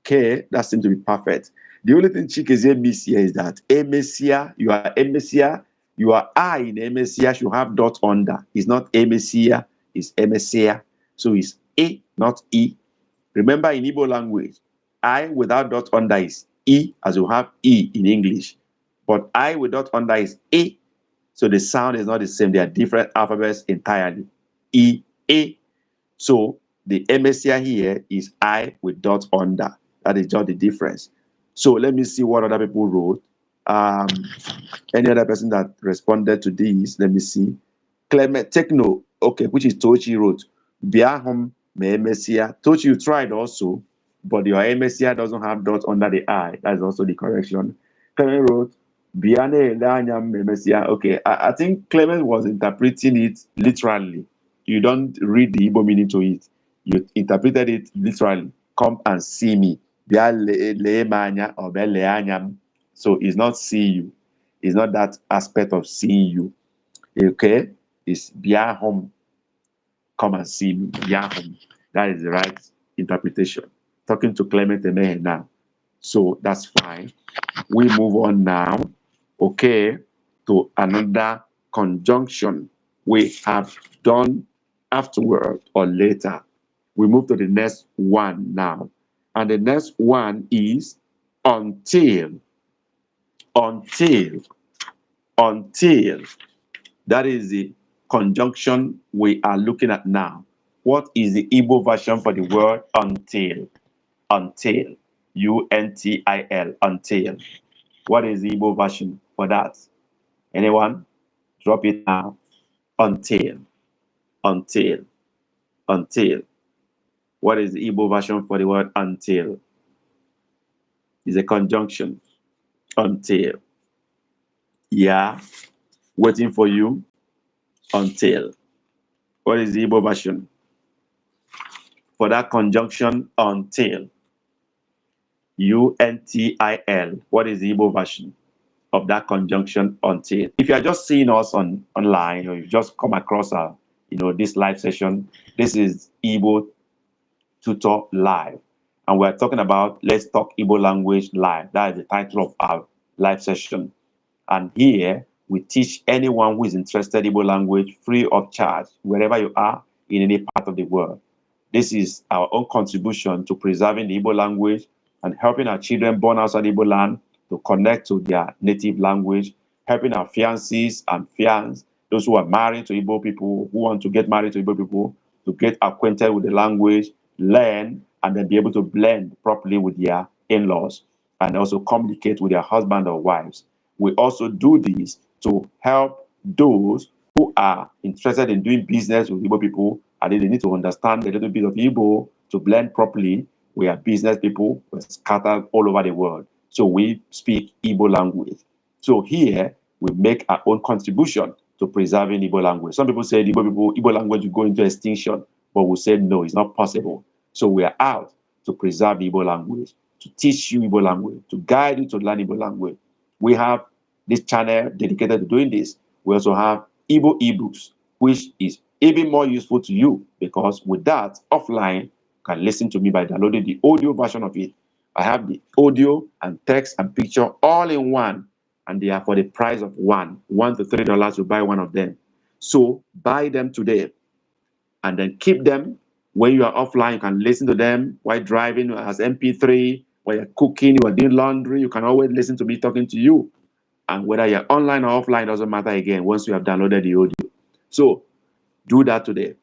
Okay, that seems to be perfect. The only thing Chikeze miss here is that emesia, you are emesia, your I in emesia should have dot under. It's not emesia, it's emesia. So it's A, not E. Remember in Igbo language, I without dot under is E, as you have E in English. But I with dot under is A. So the sound is not the same. They are different alphabets entirely. E, A. So the emesia here is I with dot under. That is just the difference. So let me see what other people wrote. Any other person that responded to these, let me see. Clement Techno, okay, which is Tochi wrote. Biahum me emesia. Tochi, you tried also, but your emesia doesn't have dot under the I. That's also the correction. Clement wrote, Biane Elanyam Memesia. Okay, I think Clement was interpreting it literally. you don't read the Igbo meaning to it. You interpreted it literally. Come and see me. Bia le manya or be le anyam. So it's not see you. It's not that aspect of seeing you. Okay? It's bia home. Come and see me. Bia home. That is the right interpretation. Talking to Clement Emehe now. So that's fine. We move on now, okay, to another conjunction we have done afterward or later. We move to the next one now. And the next one is until. Until. Until. That is the conjunction we are looking at now. What is the Igbo version for the word until? Until. U-N-T-I-L. Until. What is the Igbo version for that? Anyone? Drop it now. Until. Until. Until. What is the Igbo version for the word until? It's a conjunction. Until. Yeah. Waiting for you. Until. What is the Igbo version for that conjunction? Until. U-N-T-I-L. What is the Igbo version of that conjunction? Until. If you are just seeing us online, or you just come across this live session, this is Igbo Tutor Live, and we're talking about Let's Talk Igbo Language Live. That is the title of our live session. And here we teach anyone who is interested in Igbo language free of charge, wherever you are in any part of the world. This is our own contribution to preserving the Igbo language and helping our children born outside Igbo land to connect to their native language, helping our fiancés and fiancés, those who are married to Igbo people, who want to get married to Igbo people, to get acquainted with the language, learn, and then be able to blend properly with their in-laws and also communicate with their husband or wives. We also do this to help those who are interested in doing business with Igbo people, and they need to understand a little bit of Igbo to blend properly. We are business people, we're scattered all over the world. So we speak Igbo language. So here we make our own contribution to preserving Igbo language. Some people say Igbo language will go into extinction, but we say no, it's not possible. So we are out to preserve Igbo language, to teach you Igbo language, to guide you to learn Igbo language. We have this channel dedicated to doing this. We also have Igbo ebooks, which is even more useful to you because with that, offline, you can listen to me by downloading the audio version of it. I have the audio and text and picture all in one, and they are for the price of $1 to $3 to buy one of them. So buy them today and then keep them. When you are offline, you can listen to them while driving as MP3, while you're cooking, you are doing laundry, you can always listen to me talking to you. And whether you're online or offline, doesn't matter again once you have downloaded the audio. So do that today,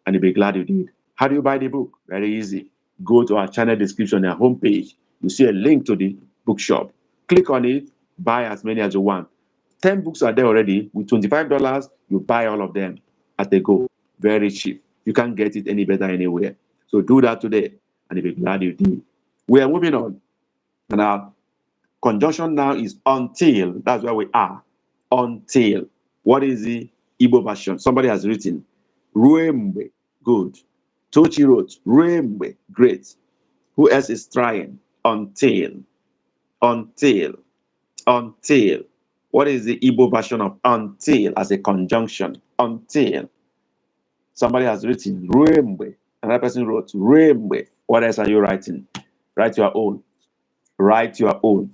and you'll be glad you did. How do you buy the book? Very easy. Go to our channel description, our homepage. You see a link to the bookshop. Click on it, buy as many as you want. 10 books are there already. With $25, you buy all of them as they go. Very cheap. You can't get it any better anywhere. So do that today, and you'll be glad you did. We are moving on. And our conjunction now is until. That's where we are. Until. What is the Igbo version? Somebody has written Ruembe. Good. Tochi wrote Ruembe. Great. Who else is trying? Until. Until. Until. What is the Igbo version of until as a conjunction? Until. Somebody has written Ruembe. Another person wrote Ruembe. What else are you writing? Write your own. Write your own.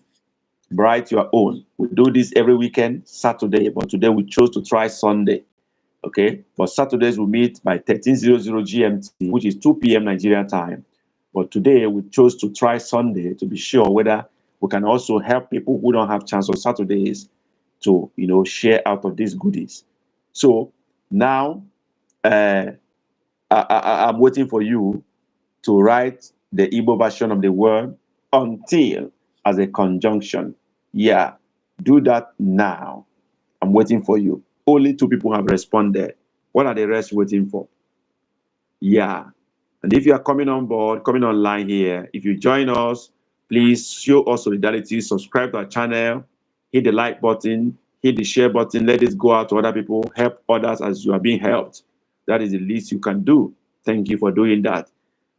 Write your own. We do this every weekend, Saturday, but today we chose to try Sunday. Okay, but Saturdays we meet by 13:00 GMT, which is 2 p.m. Nigerian time. But today we chose to try Sunday to be sure whether we can also help people who don't have chance on Saturdays to, share out of these goodies. So now I'm waiting for you to write the Igbo version of the word until as a conjunction. Yeah, do that now. I'm waiting for you. Only 2 people have responded. What are the rest waiting for? Yeah. And if you are coming on board, coming online here, if you join us, please show us solidarity, subscribe to our channel, hit the like button, hit the share button, let this go out to other people, help others as you are being helped. That is the least you can do. Thank you for doing that.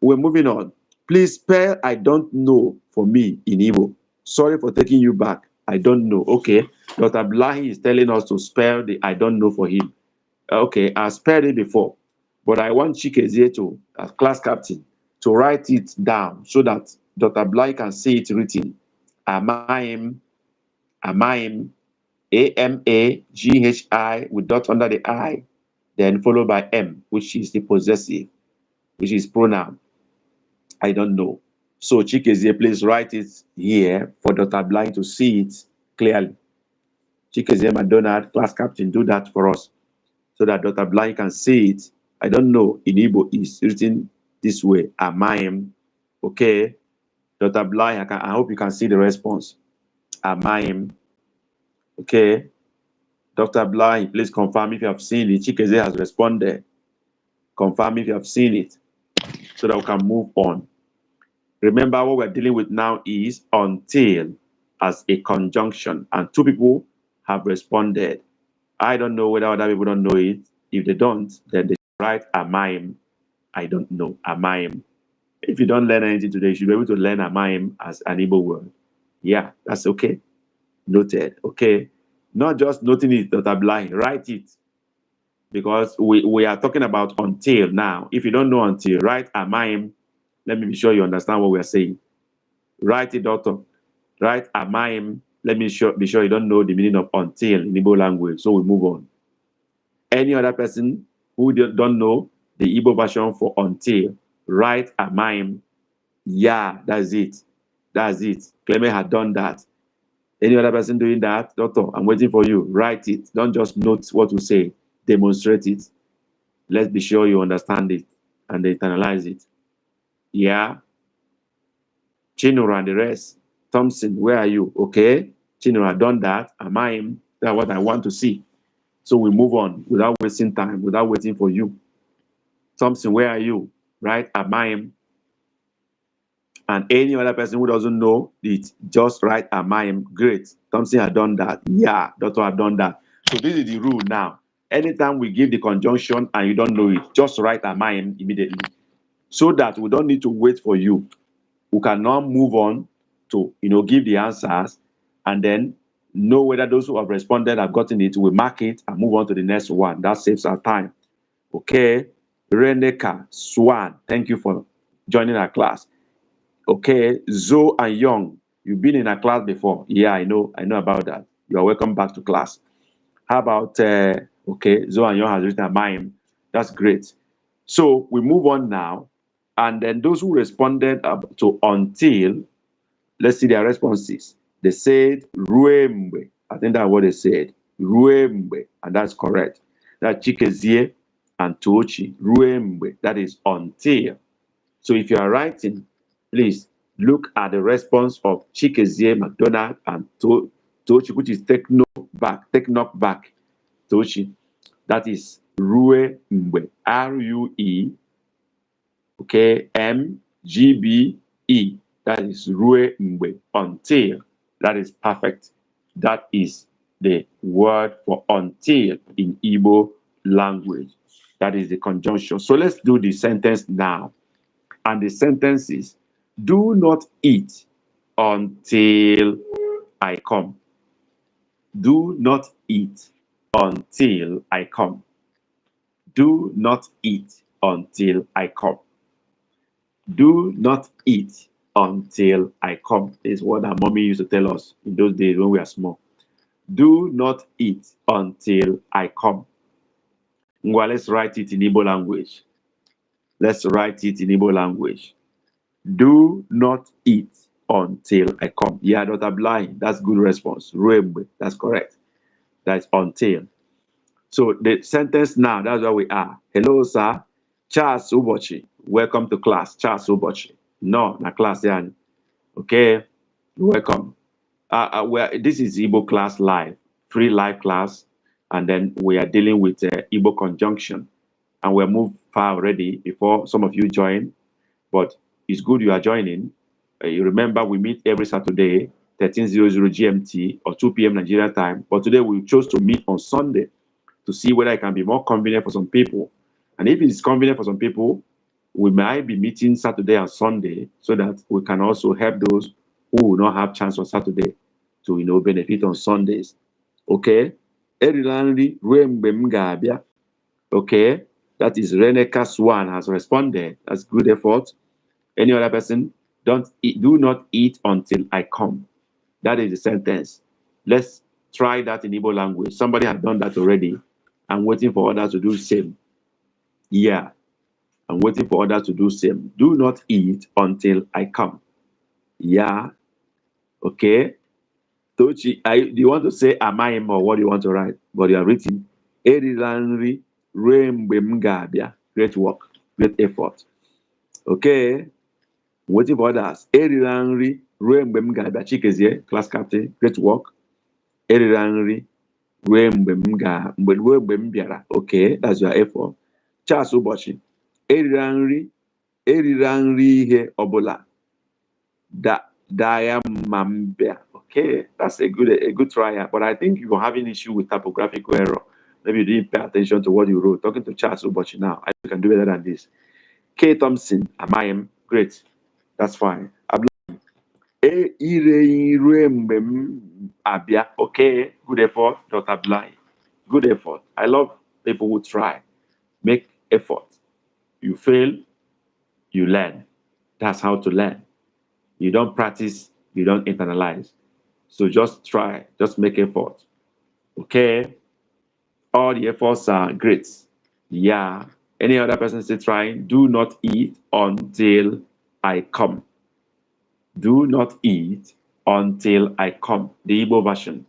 We're moving on. Please spell I don't know for me in Igbo. Sorry for taking you back. I don't know. Okay. Dr. Blahi is telling us to spell the I don't know for him. Okay, I spelled it before, but I want Chikezie to, as class captain, to write it down so that Dr. Blahi can see it written. Amaim, Amaim, Amaghi with dot under the I, then followed by M, which is the possessive, which is pronoun. I don't know. So Chikezie, please write it here for Dr. Blahi to see it clearly. Chikezie McDonald, class captain, do that for us so that Dr. Blahi can see it. I don't know in Igbo is written this way. Amaim. Okay. Dr. Blahi, I hope you can see the response. Amaim. Okay. Dr. Blahi, please confirm if you have seen it. Chikeze has responded. Confirm if you have seen it so that we can move on. Remember what we're dealing with now is until as a conjunction, and two people have responded. I don't know whether other people don't know it. If they don't, then they write Amaim. I don't know. Amaim. If you don't learn anything today, you should be able to learn Amaim as an Igbo word. Yeah, that's okay. Noted. Okay. Not just noting it, Dr. Blahi, write it. Because we are talking about until now. If you don't know until, write Amaim. Let me be sure you understand what we are saying. Write it, doctor. Write Amaim. Let me be sure you don't know the meaning of until in Igbo language. So we move on. Any other person who don't know the Igbo version for until, write Amaim. Yeah, that's it. That's it. Clement had done that. Any other person doing that? Doctor, I'm waiting for you. Write it. Don't just note what we say. Demonstrate it. Let's be sure you understand it and internalize it. Yeah. Chinura and the rest. Thompson, where are you? Okay. Chinura done that. Amaim. That's what I want to see. So we move on without wasting time, without waiting for you. Thompson, where are you? Right? Amaim. And any other person who doesn't know it, just write Amaim. Great. Thompson had done that. Yeah, doctor had done that. So this is the rule now. Anytime we give the conjunction and you don't know it, just write Amaim immediately. So that we don't need to wait for you. We can now move on to give the answers and then know whether those who have responded have gotten it. We mark it and move on to the next one. That saves our time. Okay. Reneka Swan, thank you for joining our class. Okay, Zoe and Young, you've been in a class before. Yeah, I know about that. You are welcome back to class. How about, okay, Zoe and Young has written a mime. That's great. So we move on now. And then those who responded to until, let's see their responses. They said, Ruembe. I think that's what they said. Ruembe. And that's correct. That's Chikezie and Tochi. Ruembe. That is until. So if you are writing, please look at the response of Chikezie, McDonald, and Tochi, which is take knock back, Tochi. That is Rue Mbe, R-U-E, okay, M-G-B-E. That is Rue Mbe, until. That is perfect. That is the word for until in Igbo language. That is the conjunction. So let's do the sentence now. And the sentence is, do not eat until I come. Do not eat until I come. Do not eat until I come. Do not eat until I come. Is what our mommy used to tell us in those days when we were small. Do not eat until I come. Well, let's write it in Igbo language. Let's write it in Igbo language. Do not eat until I come. Yeah, Dr. Blind, that's good response. Ruembe, that's correct. That's until. So the sentence now, that's where we are. Hello, sir. Charles Ubochi. Welcome to class. Charles Ubochi. No, na class, yeah. Okay, welcome. This is Igbo class live, free live class. And then we are dealing with Igbo conjunction. And we're moved far already before some of you join. But it's good you are joining. You remember we meet every Saturday, 13:00 GMT or 2 p.m. Nigeria time. But today we chose to meet on Sunday to see whether it can be more convenient for some people. And if it's convenient for some people, we might be meeting Saturday and Sunday so that we can also help those who will not have chance on Saturday to benefit on Sundays. Okay? Erila nri ruo mgbe m ga-abịa. Okay? That is Reneka Swan has responded. That's good effort. Any other person? Do not eat until I come. That is the sentence. Let's try that in Igbo language. Somebody has done that already. I'm waiting for others to do the same. Yeah. I'm waiting for others to do the same. Do not eat until I come. Yeah. Okay. Tochi, do you want to say amaim or what do you want to write? But you are written. Erila nri ruo mgbe m ga-abịa. Great work. Great effort. Okay. Waiting for others. Erila nri ruo mgbe m ga-abịa. Chikezie, class captain. Great work. Erila nri ruo mgbe m bịara. Okay, that's your effort. Charles ụbọchị. Erila nri ihe ọbụla da ya ma m bịa. Okay, that's a good try. But I think you're having issue with typographical error. Maybe you didn't pay attention to what you wrote. Talking to Charles ụbọchị now. I can do better than this. K. Thompson, Amayim, great. That's fine. Ire ruo mgbe m abịa. Okay, good effort, Dr. Bly. Good effort. I love people who try. Make effort. You fail, you learn. That's how to learn. You don't practice, you don't internalize. So just try, just make effort. Okay? All the efforts are great. Yeah. Any other person still trying? Do not eat until I come. Do not eat until I come. The Igbo version.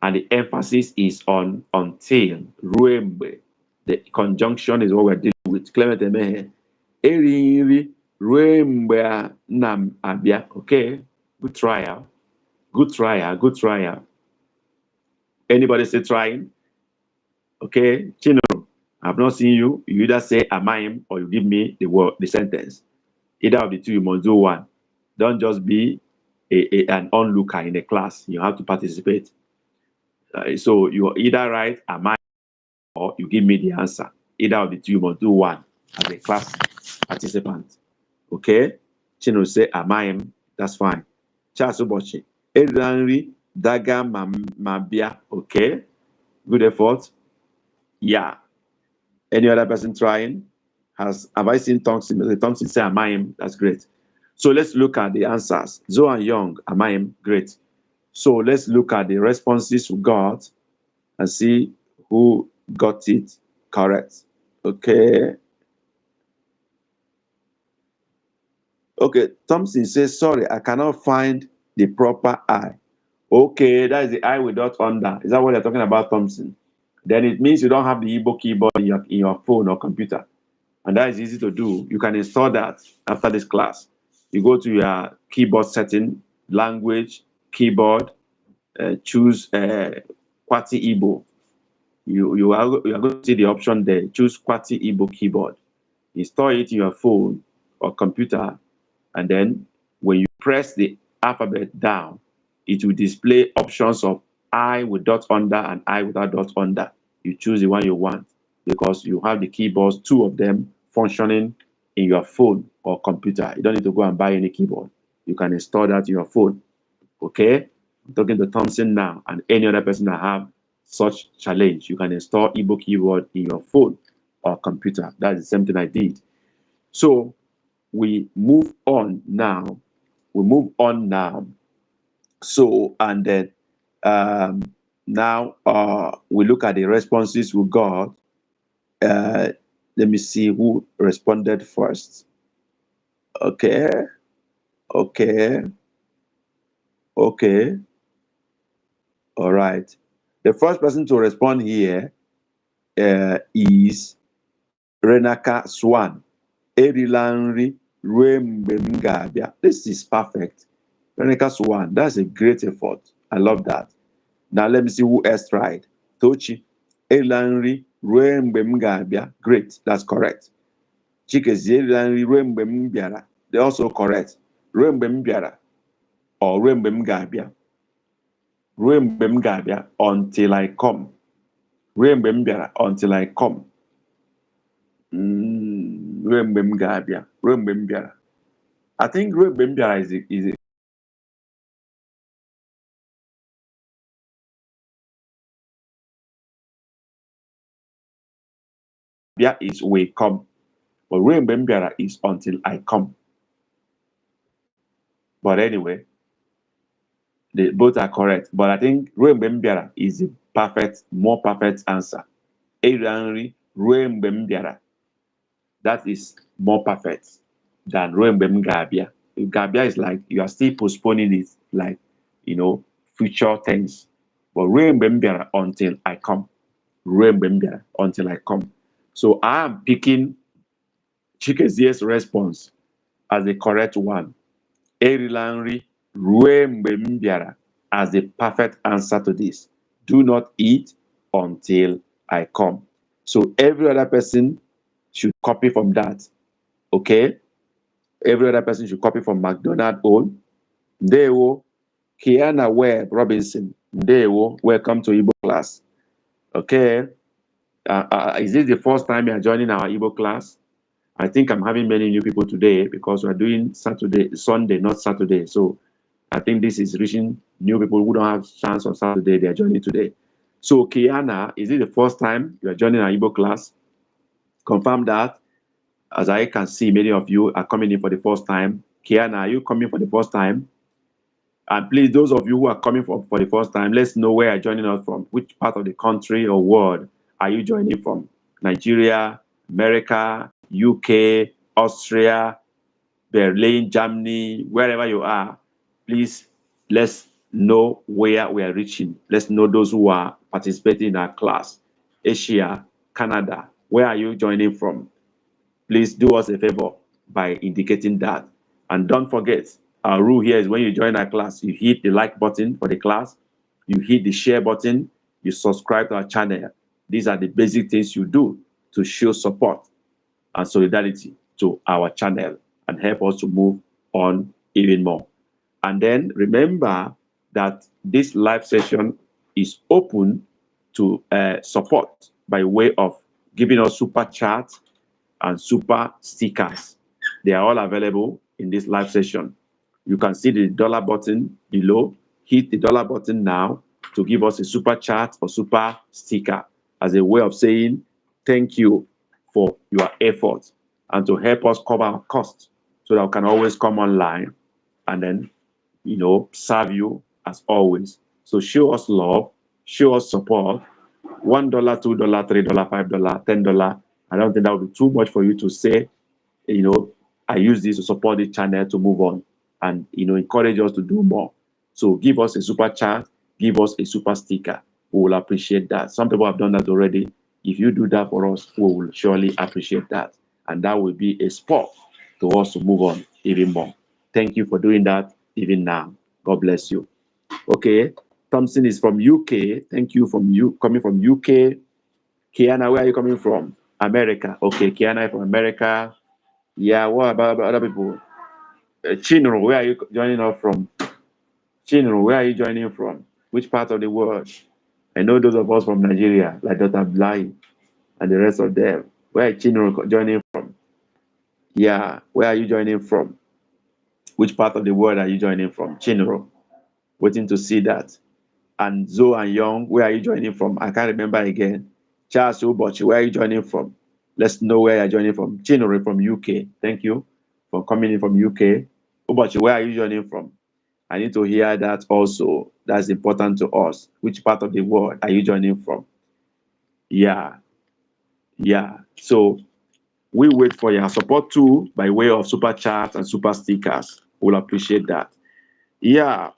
And the emphasis is on until. Ruembe. The conjunction is what we're dealing with. Clement Emehe. Eri nri ruo mgbe nna m abịa. Okay? Good trial. Good trial. Good trial. Anybody still trying? Okay? Chino, I've not seen you. You either say Amayim or you give me the sentence. Either of the two, you must do one. Don't just be an onlooker in a class. You have to participate. So you either write Amayim or you give me the answer. Either of the two, you must do one as a class participant. Okay? Chino say Amayim. That's fine. Charles Ubochi. Eranri daga mabia. Okay? Good effort. Yeah. Any other person trying? Have I seen Thompson? Thompson say Amayim. That's great. So let's look at the answers. Zoe and Young, Amayim, great. So let's look at the responses we got and see who got it correct. Okay. Okay, Thompson says, sorry, I cannot find the proper I. Okay, that is the I without under. Is that what you're talking about, Thompson? Then it means you don't have the Igbo keyboard in your phone or computer. And that is easy to do. You can install that after this class. You go to your keyboard setting, language, keyboard, choose Kwati Igbo. You are going to see the option there. Choose Kwati Igbo keyboard. Install it in your phone or computer. And then when you press the alphabet down, it will display options of I with dot under and I without dot under. You choose the one you want because you have the keyboards, two of them functioning in your phone or computer. You don't need to go and buy any keyboard. You can install that in your phone. Okay? I'm talking to Thompson now and any other person that have such challenge. You can install Igbo keyboard in your phone or computer. That's the same thing I did. So we move on now. So, and then now we look at the responses we got. Let me see who responded first. Okay. All right. The first person to respond here is Renaka Swan. Erilanri Ruembemgabia. This is perfect. Renaka Swan, that's a great effort. I love that. Now let me see who else tried. Tochi. Erilanri Ruembemgabia. Great, that's correct. Chikezi Erilanri Ruembembiara. They're also correct. Ruembembiara or Ruembemgabia. Ruembemgabia until I come. Ruembembiara until I come. Ruo mgbe m ga-abịa. Ruo mgbe m bịara. I think ruo mgbe m bịara is will come. But ruo mgbe m bịara is until I come. But anyway, they both are correct. But I think ruo mgbe m bịara is the more perfect answer. Erila nri ruo mgbe m bịara. That is more perfect than ruo mgbe m ga-abịa. Ga-abịa is like you are still postponing it, like, future tense. But ruo mgbe m bịara until I come. Ruo mgbe m bịara until I come. So I am picking Chikezi's response as the correct one. Erila nri ruo mgbe m bịara as the perfect answer to this. Do not eat until I come. So every other person should copy from that. Okay? Every other person should copy from McDonald own. Ndewo, Kiana Webb Robinson. Ndewo, welcome to Igbo class. Okay? Is this the first time you are joining our Igbo class? I think I'm having many new people today because we're doing Sunday, not Saturday. So I think this is reaching new people who don't have chance on Saturday. They are joining today. So Kiana, is it the first time you are joining our Igbo class? Confirm that. As I can see, many of you are coming in for the first time. Kiana, are you coming for the first time? And please, those of you who are coming for the first time, let's know where you're joining us from. Which part of the country or world are you joining from? Nigeria, America, UK, Austria, Berlin, Germany, wherever you are. Please, let's know where we are reaching. Let's know those who are participating in our class. Asia, Canada, where are you joining from? Please do us a favor by indicating that. And don't forget, our rule here is when you join our class, you hit the like button for the class, you hit the share button, you subscribe to our channel. These are the basic things you do to show support and solidarity to our channel and help us to move on even more. And then remember that this live session is open to support by way of giving us super chat and super stickers. They are all available in this live session. You can see the dollar button below. Hit the dollar button now to give us a super chat or super sticker as a way of saying thank you for your effort and to help us cover our costs so that we can always come online and then, serve you as always. So show us love, show us support. $1, $2, $3, $5, $10. I don't think that would be too much for you to say, I use this to support the channel to move on and, encourage us to do more. So give us a super chat, give us a super sticker. We will appreciate that. Some people have done that already. If you do that for us, we will surely appreciate that. And that will be a spur to us to move on even more. Thank you for doing that even now. God bless you. Okay. Thompson is from UK. Thank you coming from UK. Kiana, where are you coming from? America. Okay, Kiana from America. Yeah, what about other people? Chinro, where are you joining us from? Chinro, where are you joining from? Which part of the world? I know those of us from Nigeria, like Dr. Blai and the rest of them. Where is Chinro joining from? Yeah, where are you joining from? Which part of the world are you joining from? Chinro, waiting to see that. And Zoe and Young, where are you joining from? I can't remember again. Charles Ubochi, where are you joining from? Let's know where you're joining from. Chinore from UK. Thank you for coming in from UK. Ubochi, where are you joining from? I need to hear that also. That's important to us. Which part of the world are you joining from? Yeah. So we wait for your support too by way of super chat and super stickers. We'll appreciate that. Yeah.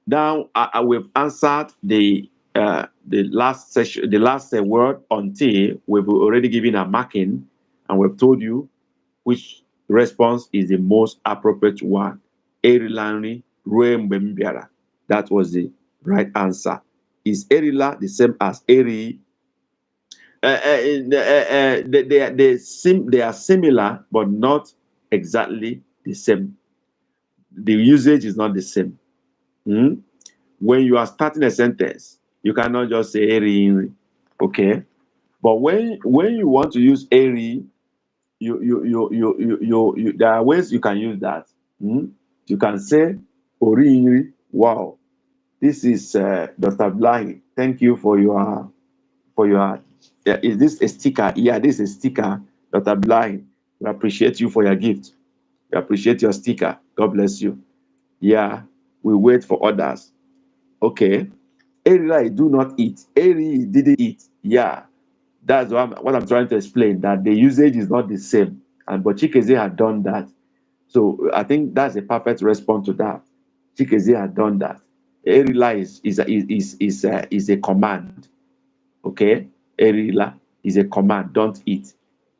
Now we've answered the last session, the last word until we've already given a marking, and we've told you which response is the most appropriate one. Erilani Ruembembiara. That was the right answer. Is Erila the same as Eri? They are similar, but not exactly the same. The usage is not the same. When you are starting a sentence, you cannot just say Eri, okay? But when you want to use Eri there are ways you can use that. You can say, Ori, wow, this is Dr. Blahi. Thank you for your is this a sticker? Yeah, this is a sticker. Dr. Blahi, we appreciate you for your gift. We appreciate your sticker. God bless you. Yeah, we wait for others. Okay. Eri do not eat. Eri didn't eat. Yeah, that's what I'm trying to explain. That the usage is not the same. And but Chikeze had done that. So I think that's a perfect response to that. Chikeze had done that. Erila is a command. Okay, Erila is a command. Don't eat.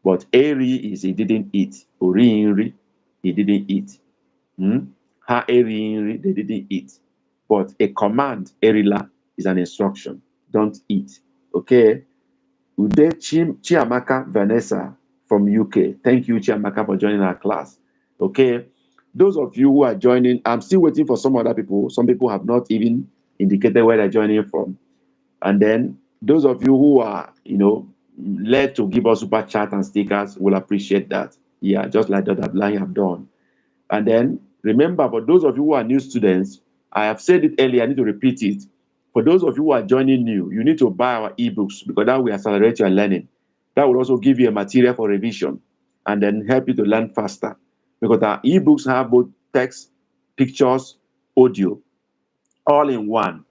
But Eri is he didn't eat. Ori he didn't eat. Ha eri they didn't eat. But a command, Erila, is an instruction. Don't eat. Okay. Ude Chiamaka Vanessa from UK. Thank you, Chiamaka, for joining our class. Okay. Those of you who are joining, I'm still waiting for some other people. Some people have not even indicated where they're joining from. And then those of you who are, led to give us super chat and stickers will appreciate that. Yeah, just like Dr. Blank have done. And then remember, for those of you who are new students, I have said it earlier, I need to repeat it. For those of you who are joining new, you need to buy our ebooks because that will accelerate your learning. That will also give you a material for revision and then help you to learn faster. Because our ebooks have both text, pictures, audio, all in one.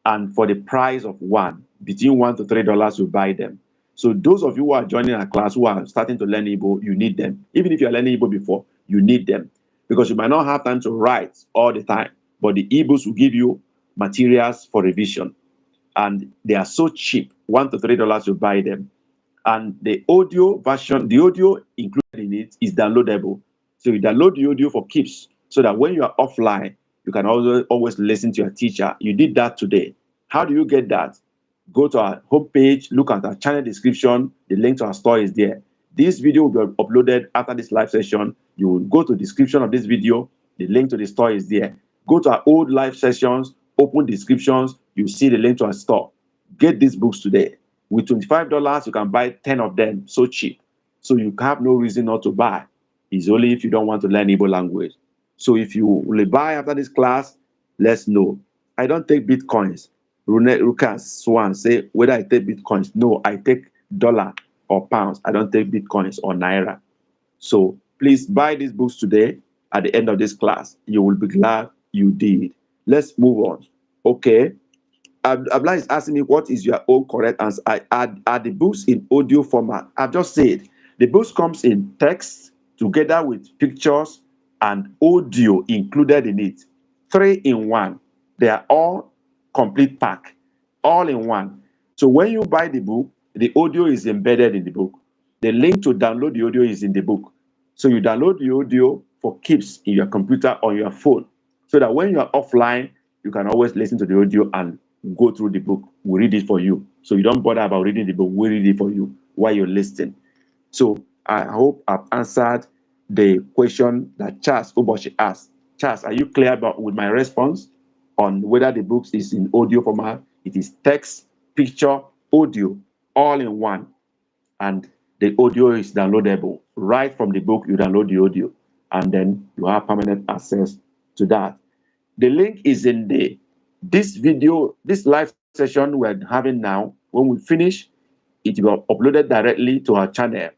And for the price of one, between $1 to $3, you buy them. So those of you who are joining our class who are starting to learn Igbo, you need them. Even if you're learning Igbo before, you need them because you might not have time to write all the time. But the ebooks will give you materials for revision, and they are so cheap, $1 to $3 you buy them. And the audio version, the audio included in it is downloadable. So you download the audio for keeps so that when you are offline, you can always listen to your teacher. You did that today. How do you get that? Go to our homepage, look at our channel description. The link to our store is there. This video will be uploaded after this live session. You will go to the description of this video. The link to the store is there. Go to our old live sessions, open descriptions. You see the link to our store. Get these books today. With $25, you can buy 10 of them so cheap. So you have no reason not to buy. It's only if you don't want to learn Igbo language. So if you will buy after this class, let's know. I don't take bitcoins. Rukas Swan say whether I take bitcoins. No, I take dollar or pounds. I don't take bitcoins or naira. So please buy these books today. At the end of this class, you will be glad you did. Let's move on. Okay. Abla is asking me what is your own correct answer. Are the books in audio format? I've just said the books comes in text together with pictures and audio included in it. 3 in 1. They are all complete pack, all in one. So when you buy the book, the audio is embedded in the book. The link to download the audio is in the book. So you download the audio for keeps in your computer or your phone, so that when you are offline, you can always listen to the audio and go through the book. We read it for you. So you don't bother about reading the book. We read it for you while you're listening. So I hope I've answered the question that Charles Uboshi asked. Charles, are you clear about with my response on whether the book is in audio format? It is text, picture, audio, all in one. And the audio is downloadable. Right from the book, you download the audio, and then you have permanent access to that. The link is in this video, this live session we're having now. When we finish, it will be uploaded directly to our channel.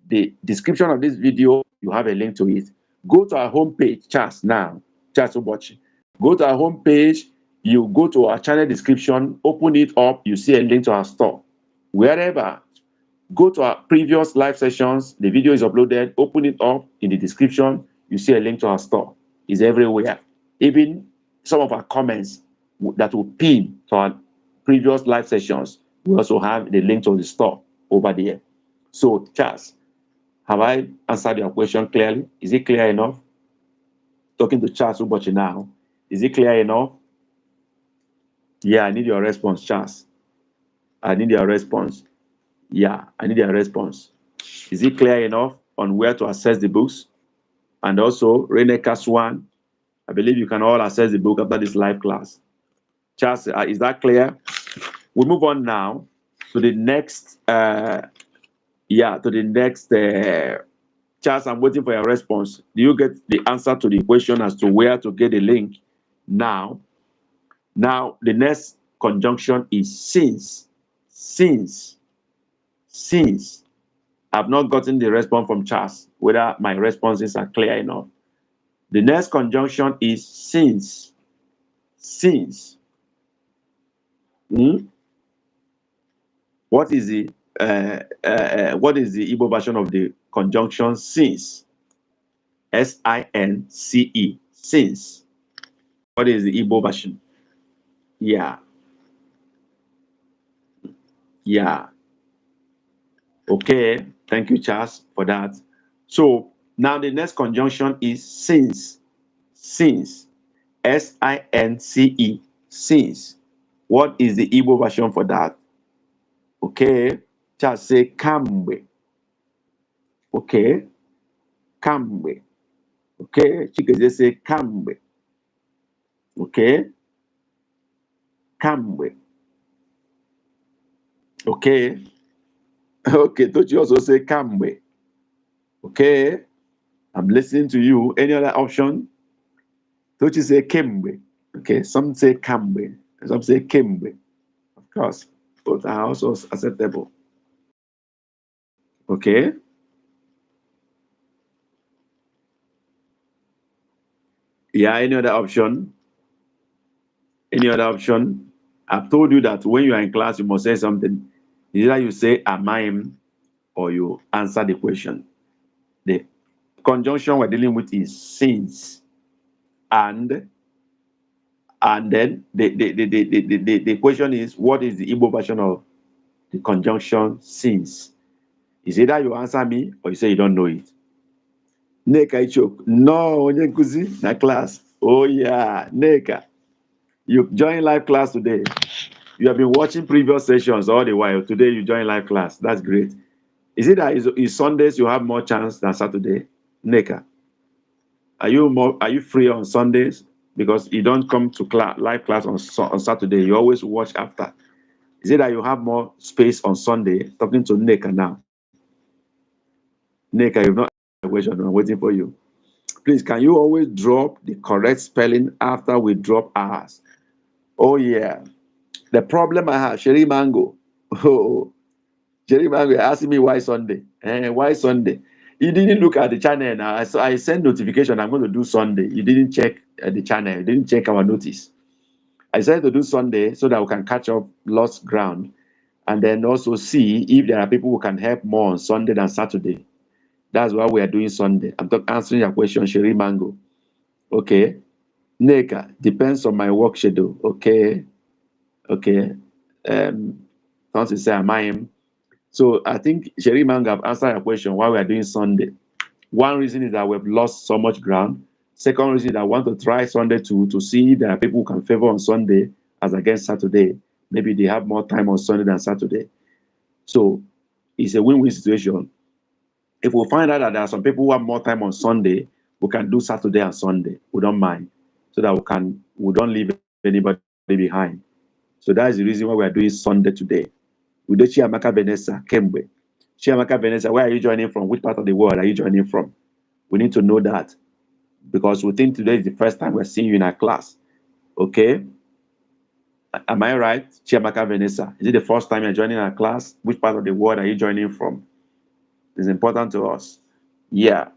The description of this video, you have a link to it. Go to our homepage, Charles now. Charles Ubochi. Go to our homepage, you go to our channel description, open it up, you see a link to our store. Wherever, go to our previous live sessions, the video is uploaded, open it up in the description, you see a link to our store. It's everywhere. Even some of our comments that will pin to our previous live sessions, we also have the link to the store over there. So, Charles, have I answered your question clearly? Is it clear enough? Talking to Charles Ubochi now. Is it clear enough? Yeah, I need your response, Charles. I need your response. Yeah, I need your response. Is it clear enough on where to access the books? And also, Rene Kaswan, I believe you can all access the book after this live class. Charles, is that clear? We move on now to the next, Charles, I'm waiting for your response. Do you get the answer to the question as to where to get the link? Now, the next conjunction is since. Since. Since. I've not gotten the response from Charles, whether my responses are clear enough. The next conjunction is since. Since. Hmm? What is the Igbo version of the conjunction since? S-I-N-C-E. Since. What is the Igbo version? Yeah. Yeah. Okay. Thank you, Charles, for that. So now the next conjunction is since. Since. S-I-N-C-E. Since. What is the Igbo version for that? Okay. Charles say kambe. Okay. Kambe. Okay. Chikezie say kambe. Okay. Kambe. Okay. Okay. Tochi also say kambe. Okay. I'm listening to you. Any other option? Tochi say kembe. Okay. Some say kambe. Some say kembe. Of course. Both are also acceptable. Okay. Yeah. Any other option? Any other option? I've told you that when you are in class, you must say something. Either you say am or you answer the question. The conjunction we're dealing with is since. And then the question is, what is the Igbo version of the conjunction since? Is either you answer me or you say you don't know it. Neka Ichok. No, onye nkuzi na class. Oh yeah, Neka. You join live class today. You have been watching previous sessions all the while. Today you join live class. That's great. Is it that is Sundays you have more chance than Saturday? Neka. Are you free on Sundays? Because you don't come to live class on Saturday. You always watch after. Is it that you have more space on Sunday? Talking to Neka now. Neka, you've not asked a question. I'm waiting for you. Please, can you always drop the correct spelling after we drop ours? Oh, yeah. The problem I have, Sherry Mango. Oh, Sherry Mango asking me why Sunday. Why Sunday? You didn't look at the channel now. I sent notification I'm going to do Sunday. You didn't check the channel. You didn't check our notice. I decided to do Sunday so that we can catch up lost ground and then also see if there are people who can help more on Sunday than Saturday. That's why we are doing Sunday. I'm answering your question, Sherry Mango. Okay. Neka, depends on my work schedule. Okay. Okay. Don't say am I am. So I think Sherry Mango have answered your question why we are doing Sunday. One reason is that we've lost so much ground. Second reason is that I want to try Sunday to see if there are people who can favor on Sunday as against Saturday. Maybe they have more time on Sunday than Saturday. So it's a win-win situation. If we find out that there are some people who have more time on Sunday, we can do Saturday and Sunday. We don't mind. So that we don't leave anybody behind. So that is the reason why we are doing Sunday today. We do Chiamaka Vanessa, Kembe. Chiamaka Vanessa, where are you joining from? Which part of the world are you joining from? We need to know that because we think today is the first time we're seeing you in our class. Okay? Am I right, Chiamaka Vanessa? Is it the first time you're joining our class? Which part of the world are you joining from? It's important to us. Yeah.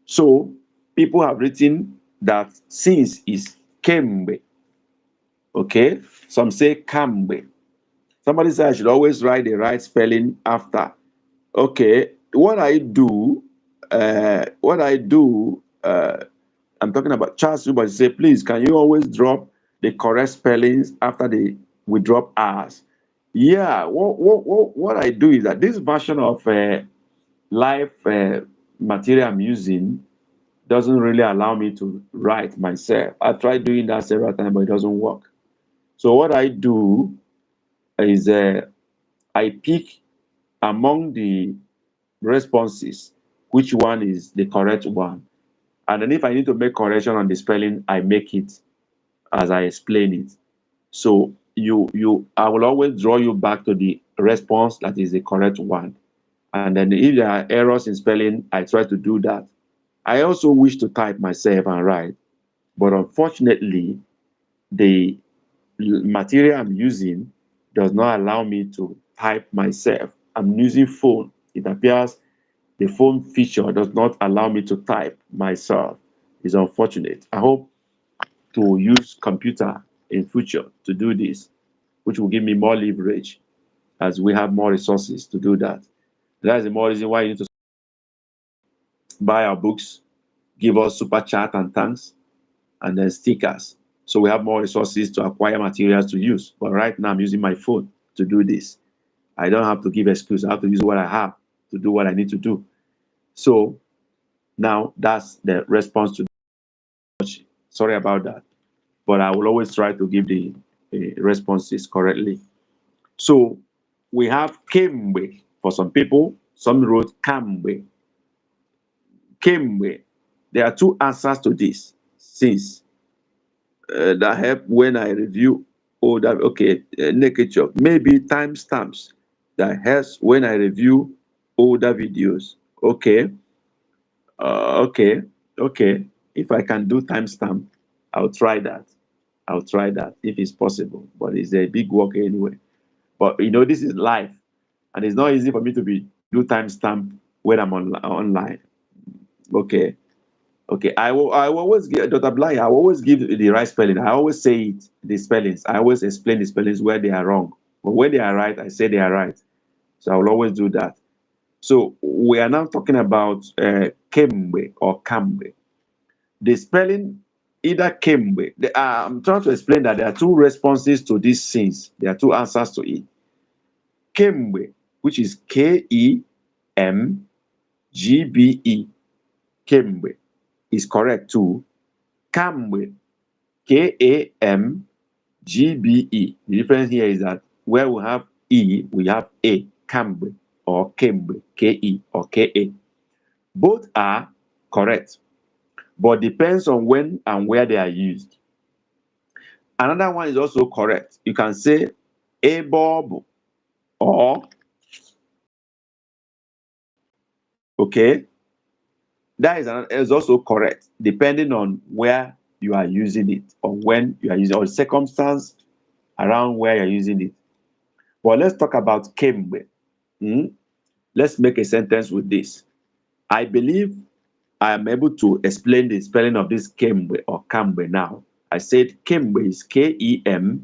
So people have written that since is Kembe. Okay? Some say Kambe. Somebody said I should always write the right spelling after. Okay, I'm talking about Charles Zuba. Say, please, can you always drop the correct spellings after we drop R's? Yeah, what I do is that this version of live material I'm using doesn't really allow me to write myself. I tried doing that several times, but it doesn't work. So what I do is I pick among the responses which one is the correct one. And then if I need to make correction on the spelling, I make it as I explain it. So I will always draw you back to the response that is the correct one. And then if there are errors in spelling, I try to do that. I also wish to type myself and write, but unfortunately, the material I'm using does not allow me to type myself. I'm using phone. It appears the phone feature does not allow me to type myself. It's unfortunate. I hope to use computer in future to do this, which will give me more leverage as we have more resources to do that. That's the more reason why you need to buy our books, give us super chat and thanks, and then stickers. So we have more resources to acquire materials to use. But right now I'm using my phone to do this. I don't have to give excuse. I have to use what I have to do what I need to do. So now that's the response to the sorry about that. But I will always try to give the responses correctly. So we have Kemwe for some people. Some wrote Kamwe. Kemwe. There are two answers to this. Since that help when I review older, okay, negature, maybe timestamps that helps when I review older videos. Okay, okay, okay. If I can do timestamp, I'll try that. I'll try that if it's possible, but it's a big work anyway. But you know, this is life, and it's not easy for me to be do timestamp when I'm online. Okay, okay. I will always give Dr. Bly. I will always give the right spelling. I always say it the spellings. I always explain the spellings where they are wrong, but when they are right, I say they are right. So I will always do that. So we are now talking about Kemwe or Kamwe. The spelling either Kemwe. I'm trying to explain that there are two responses to these scenes. There are two answers to it. Kemgbe, which is Kemgbe, Kemgbe, is correct too. Kamgbe, Kamgbe. The difference here is that where we have E, we have A, Kamgbe, or Kemgbe, Ke or Ka. Both are correct, but depends on when and where they are used. Another one is also correct. You can say a bob or okay. That is also correct, depending on where you are using it, or when you are using, or circumstance around where you're using it. But let's talk about Kembe. Hmm? Let's make a sentence with this. I believe I am able to explain the spelling of this Kembe or Kambe now. I said Kembe is Kemgbe,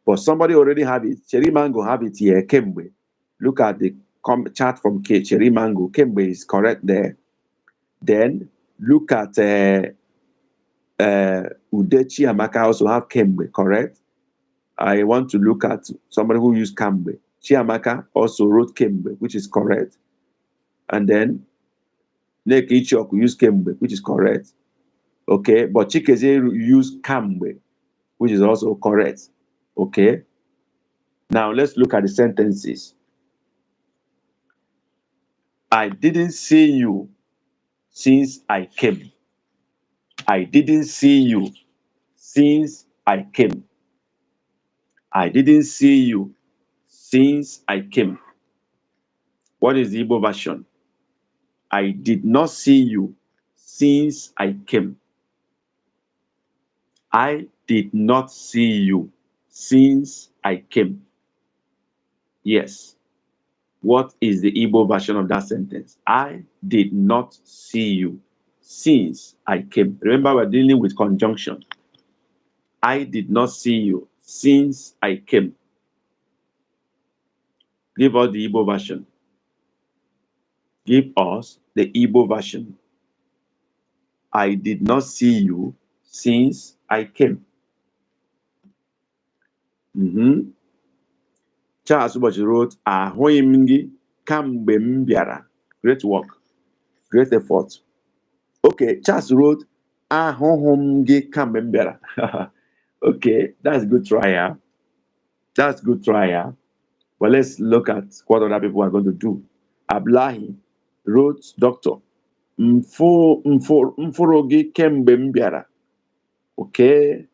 but somebody already have it. Cherry Mango have it here, Kembe. Look at the chart from Cherry Mango. Kembe is correct there. Then look at Udechi Amaka also have Kembe, correct? I want to look at somebody who used Kembe. Chiamaka also wrote Kembe, which is correct. And then Neki Ichok used Kembe, which is correct. Okay, but Chikeze used Kembe, which is also correct. Okay. Now let's look at the sentences. I didn't see you since I came. I didn't see you since I came. I didn't see you since I came. What is the Igbo version? I did not see you since I came. I did not see you since I came. Yes. What is the Igbo version of that sentence? I did not see you since I came. Remember, we're dealing with conjunction. I did not see you since I came. Give us the Igbo version. Give us the Igbo version. I did not see you since I came. Charles Ụbọchị wrote, ahụghị m gị kamgbe m bịara. Great work, great effort. Okay, Charles wrote, ahụghị m gị kamgbe m bịara. Okay, that's good try. Yeah? That's good try. Yeah? But let's look at what other people are going to do. Ablahi wrote, Doctor, mfụrụ gị kemgbe m bịara. Okay.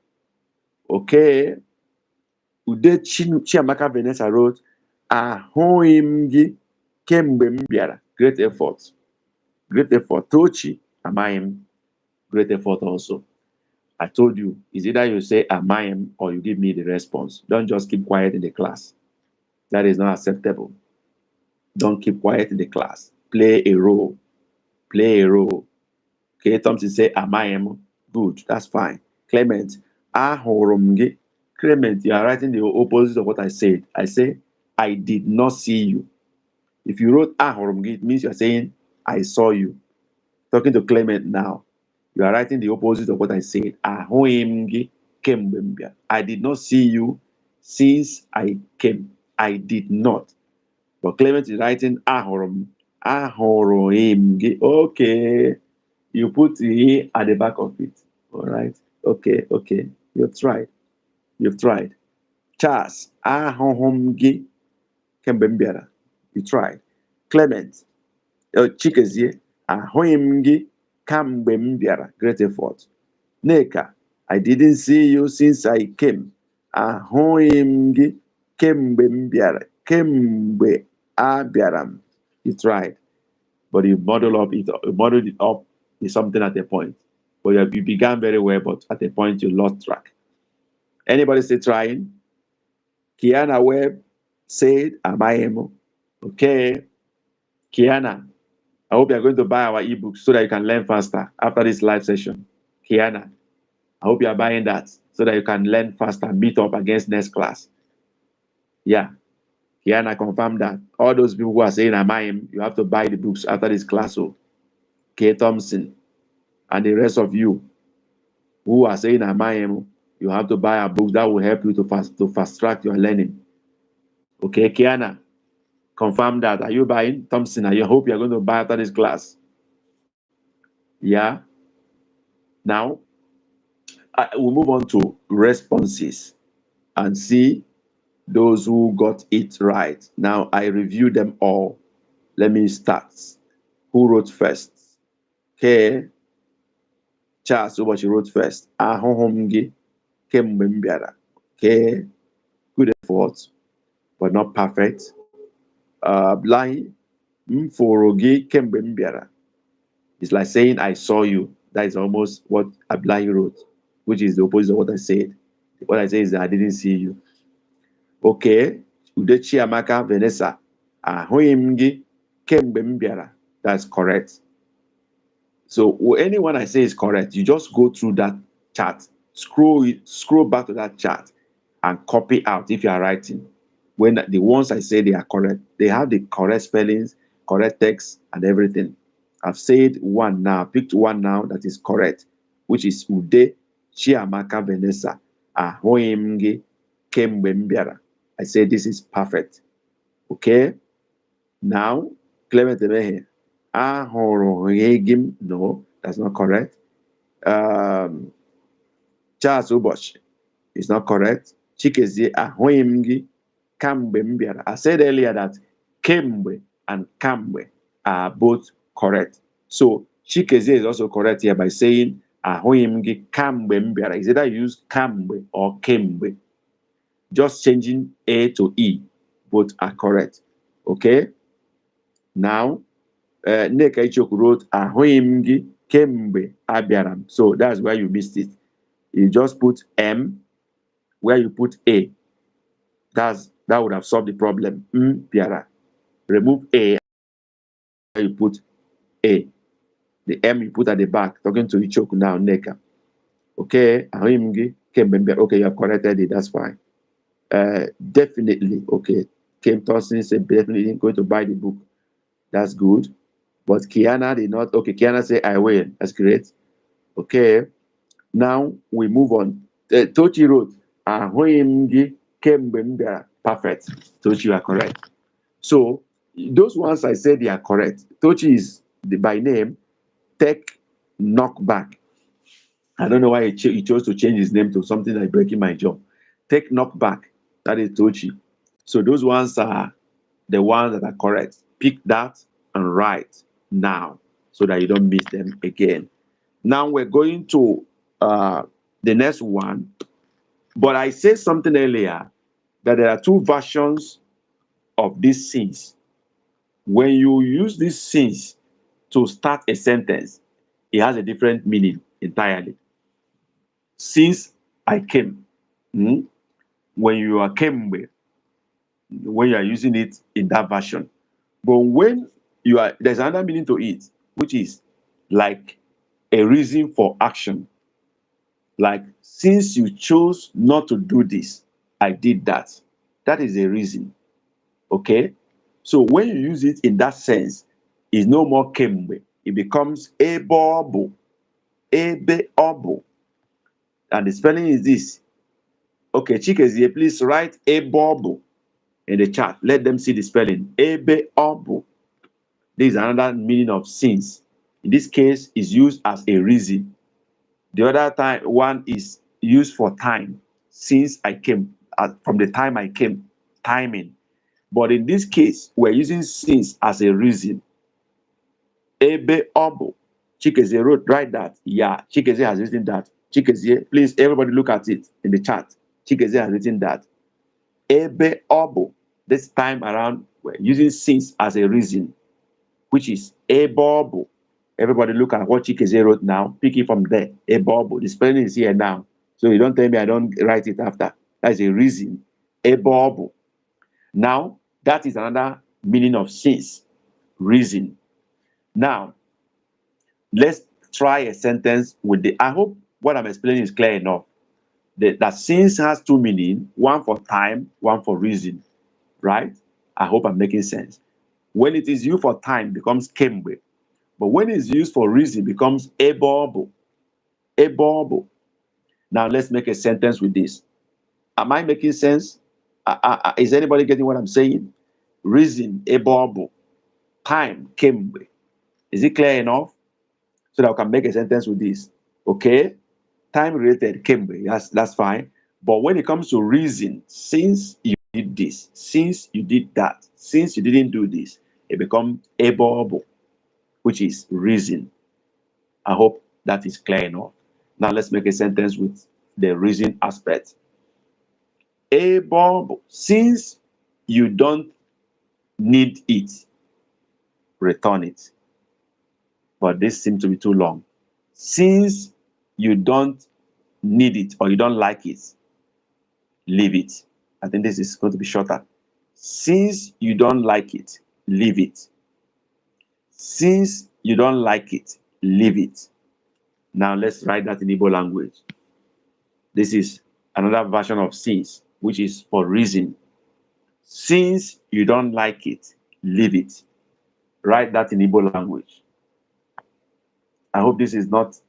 Ude Chiamaka Vanessa wrote, Ahụghị m gị kemgbe m bịara. Great effort. Great effort. Tochi, amaghị m. Great effort also. I told you, it's either you say amaghị m or you give me the response. Don't just keep quiet in the class. That is not acceptable. Don't keep quiet in the class. Play a role. Play a role. Okay, Thompson say amaghị m. Good, that's fine. Clement, ahụrụ m gị. Clement, you are writing the opposite of what I said. I say, I did not see you. If you wrote ahụrụ m gị, it means you are saying, I saw you. Talking to Clement now. You are writing the opposite of what I said. Ahụghị m gị kemgbe m bịara. I did not see you since I came. I did not. But Clement is writing ahụrụ m. Ahụrụ m gị. Okay. You put the at the back of it. All right. Okay. Okay. You've tried. You've tried. Charles, ahụhụ m gị kemgbe m bịara. You tried. Clement, Chikezie, ahụghị m gị kamgbe m bịara. Great effort. Neka, I didn't see you since I came. Ahụghị m gị kemgbe m bịara. Kemgbe a bịara m. You tried. But you modeled it up with something at a point. But you began very well, but at a point you lost track. Anybody still trying? Kiana Webb said, Amayemo. Okay. Kiana, I hope you're going to buy our ebooks so that you can learn faster after this live session. Kiana, I hope you are buying that so that you can learn faster and meet up against next class. Yeah. Kiana, confirm that. All those people who are saying Amayem, you have to buy the books after this class. So, K. Thompson and the rest of you who are saying Amayem, you have to buy a book that will help you to fast track your learning. Okay, Kiana, confirm that. Are you buying? Thompson, I hope you're going to buy after this class. Yeah. Now, we'll move on to responses and see those who got it right. Now, I reviewed them all. Let me start. Who wrote first? Okay. Charles, what you wrote first. Ahụhụ gị kemgbe m bịara. Okay. Good effort, but not perfect. Blind. M fụrụ gị kemgbe m bịara. It's like saying I saw you. That is almost what Ablahi wrote, which is the opposite of what I said. What I say is that I didn't see you. Okay. Udechi Amaka Vanessa. Ahụghị m gị kemgbe m bịara. That's correct. So anyone I say is correct, you just go through that chart, scroll back to that chart and copy out if you are writing. When the ones I say they are correct, they have the correct spellings, correct text, and everything. I've said one now, picked one now that is correct, which is Ude Chiamaka Vanessa. Ahụghị m gị kemgbe m bịara. I say this is perfect. Okay? Now, Clement Emehe. Ahụrụ gị m. No, that's not correct. Charles Uboch is not correct. Chikezie ahụghị m gị kamgbe m bịara. I said earlier that kemgbe and kamgbe are both correct. So Chikezie is also correct here by saying ahụghị m gị kamgbe m bịara. Is either you use kamgbe or kemgbe. Just changing A to E. Both are correct. Okay? Now, Nneka Ichoku wrote ahụghị m gị kemgbe abịara m. So that's where you missed it. You just put M where you put A. That would have solved the problem. Bịara. Remove A where you put A. The M you put at the back. Talking to Ichoku now, Nneka. Okay, ahụghị m gị kemgbe m bịara. Okay, you have corrected it. That's fine. Definitely. Okay. Kim Thompson said definitely going to buy the book. That's good. But Kiana did not. Okay, Kiana said, I will. That's great. Okay. Now we move on. Tochi wrote, ahụghị m gị kemgbe m bịara. Perfect. Tochi, you are correct. So those ones I said they are correct. Tochi is by name Tech Knockback. I don't know why he chose to change his name to something like breaking my jaw. Tech Knockback. That is Tochi. So those ones are the ones that are correct. Pick that and write now so that you don't miss them again. Now we're going to the next one. But I said something earlier that there are two versions of these since. When you use these since to start a sentence, it has a different meaning entirely. Since I came, when you are came with, when you are using it in that version. But when you are, there's another meaning to it, which is like a reason for action. Like, since you chose not to do this, I did that. That is a reason. Okay? So when you use it in that sense, it's no more kemwe. It becomes ebobo. Ebe obo. And the spelling is this. Okay, Chikezie, please write ebobo in the chat. Let them see the spelling. Ebe obo. This is another meaning of since. In this case, is used as a reason. The other time one is used for time. Since I came, from the time I came, timing. But in this case, we're using since as a reason. Ebe obo. Chikezie wrote, write that. Yeah, Chikezie has written that. Chikezie, please, everybody look at it in the chat. Chikezie has written that. Ebe obo. This time around, we're using since as a reason, which is ebe obo. Everybody look at what Chikezie wrote now. Pick it from there. Ebe obo. The spelling is here now. So you don't tell me I don't write it after. That's a reason. Ebe obo. Now, that is another meaning of since. Reason. Now, let's try a sentence with the, I hope what I'm explaining is clear enough. That since has two meanings, one for time, one for reason, right? I hope I'm making sense. When it is used for time, it becomes kemwe. But when it's used for reason, it becomes ebobo. Ebobo. Now let's make a sentence with this. Am I making sense? Is anybody getting what I'm saying? Reason, ebobo. Time, kemwe. Is it clear enough? So that I can make a sentence with this. Okay? Time related kemwe. That's fine. But when it comes to reason, since you did this, since you did that, since you didn't do this, it becomes ebobo, which is reason. I hope that is clear enough. Now let's make a sentence with the reason aspect. Ebobo, since you don't need it, return it. But this seems to be too long. Since you don't need it or you don't like it, leave it. I think this is going to be shorter. Since you don't like it, leave it. Since you don't like it, leave it. Now let's write that in Igbo language. This is another version of since, which is for reason. Since you don't like it, leave it. Write that in Igbo language. I hope this is not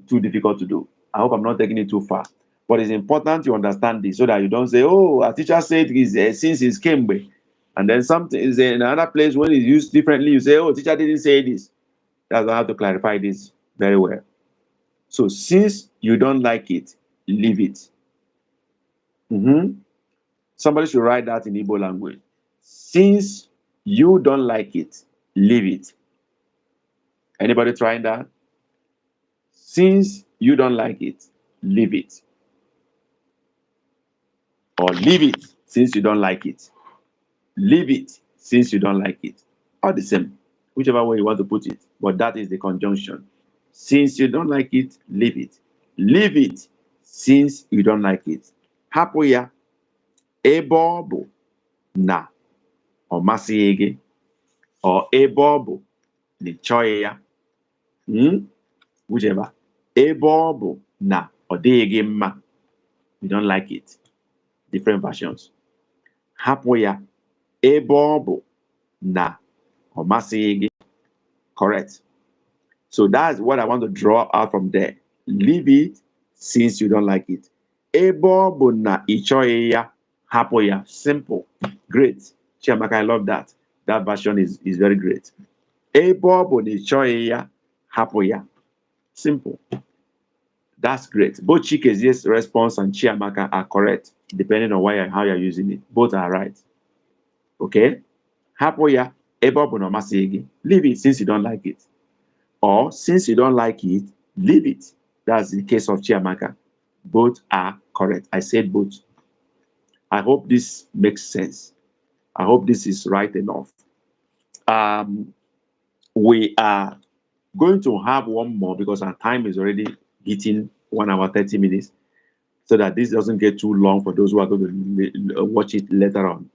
too difficult to do. I hope I'm not taking it too far. But it's important you understand this so that you don't say, oh, a teacher said since it's Kembe. And then something is in another place when it's used differently, you say, oh, teacher didn't say this. That's why I have to clarify this very well. So since you don't like it, leave it. Somebody should write that in Igbo language. Since you don't like it, leave it. Anybody trying that? Since you don't like it, leave it. Or leave it since you don't like it. Leave it since you don't like it. All the same, whichever way you want to put it. But that is the conjunction. Since you don't like it, leave it. Leave it since you don't like it. Hapụ ya ebe ọ bụ na ọ masịghị gị, or ebe ọ bụ na ị chọghị ya. Whichever. Ebe ọ bụ na ọ dịghị gị mma. You don't like it. Different versions. Hapụ ya ebe ọ bụ na ọ masịghị gị. Correct. So that's what I want to draw out from there. Leave it since you don't like it. Ebe ọ bụ na ị chọghị ya, hapụ ya. Simple. Great. Chiamaka, I love that. That version is very great. Ebe ọ bụ na ị chọghị ya, hapụ ya. Simple. That's great. Both Chikezie's response and Chiamaka are correct, depending on how you're using it. Both are right. Okay? Hapụ ya ebe ọ bụ na ọ masịghị gị. Leave it since you don't like it. Or since you don't like it, leave it. That's the case of Chiamaka. Both are correct. I said both. I hope this makes sense. I hope this is right enough. We are going to have one more because our time is already hitting 1 hour 30 minutes, so that this doesn't get too long for those who are going to watch it later on.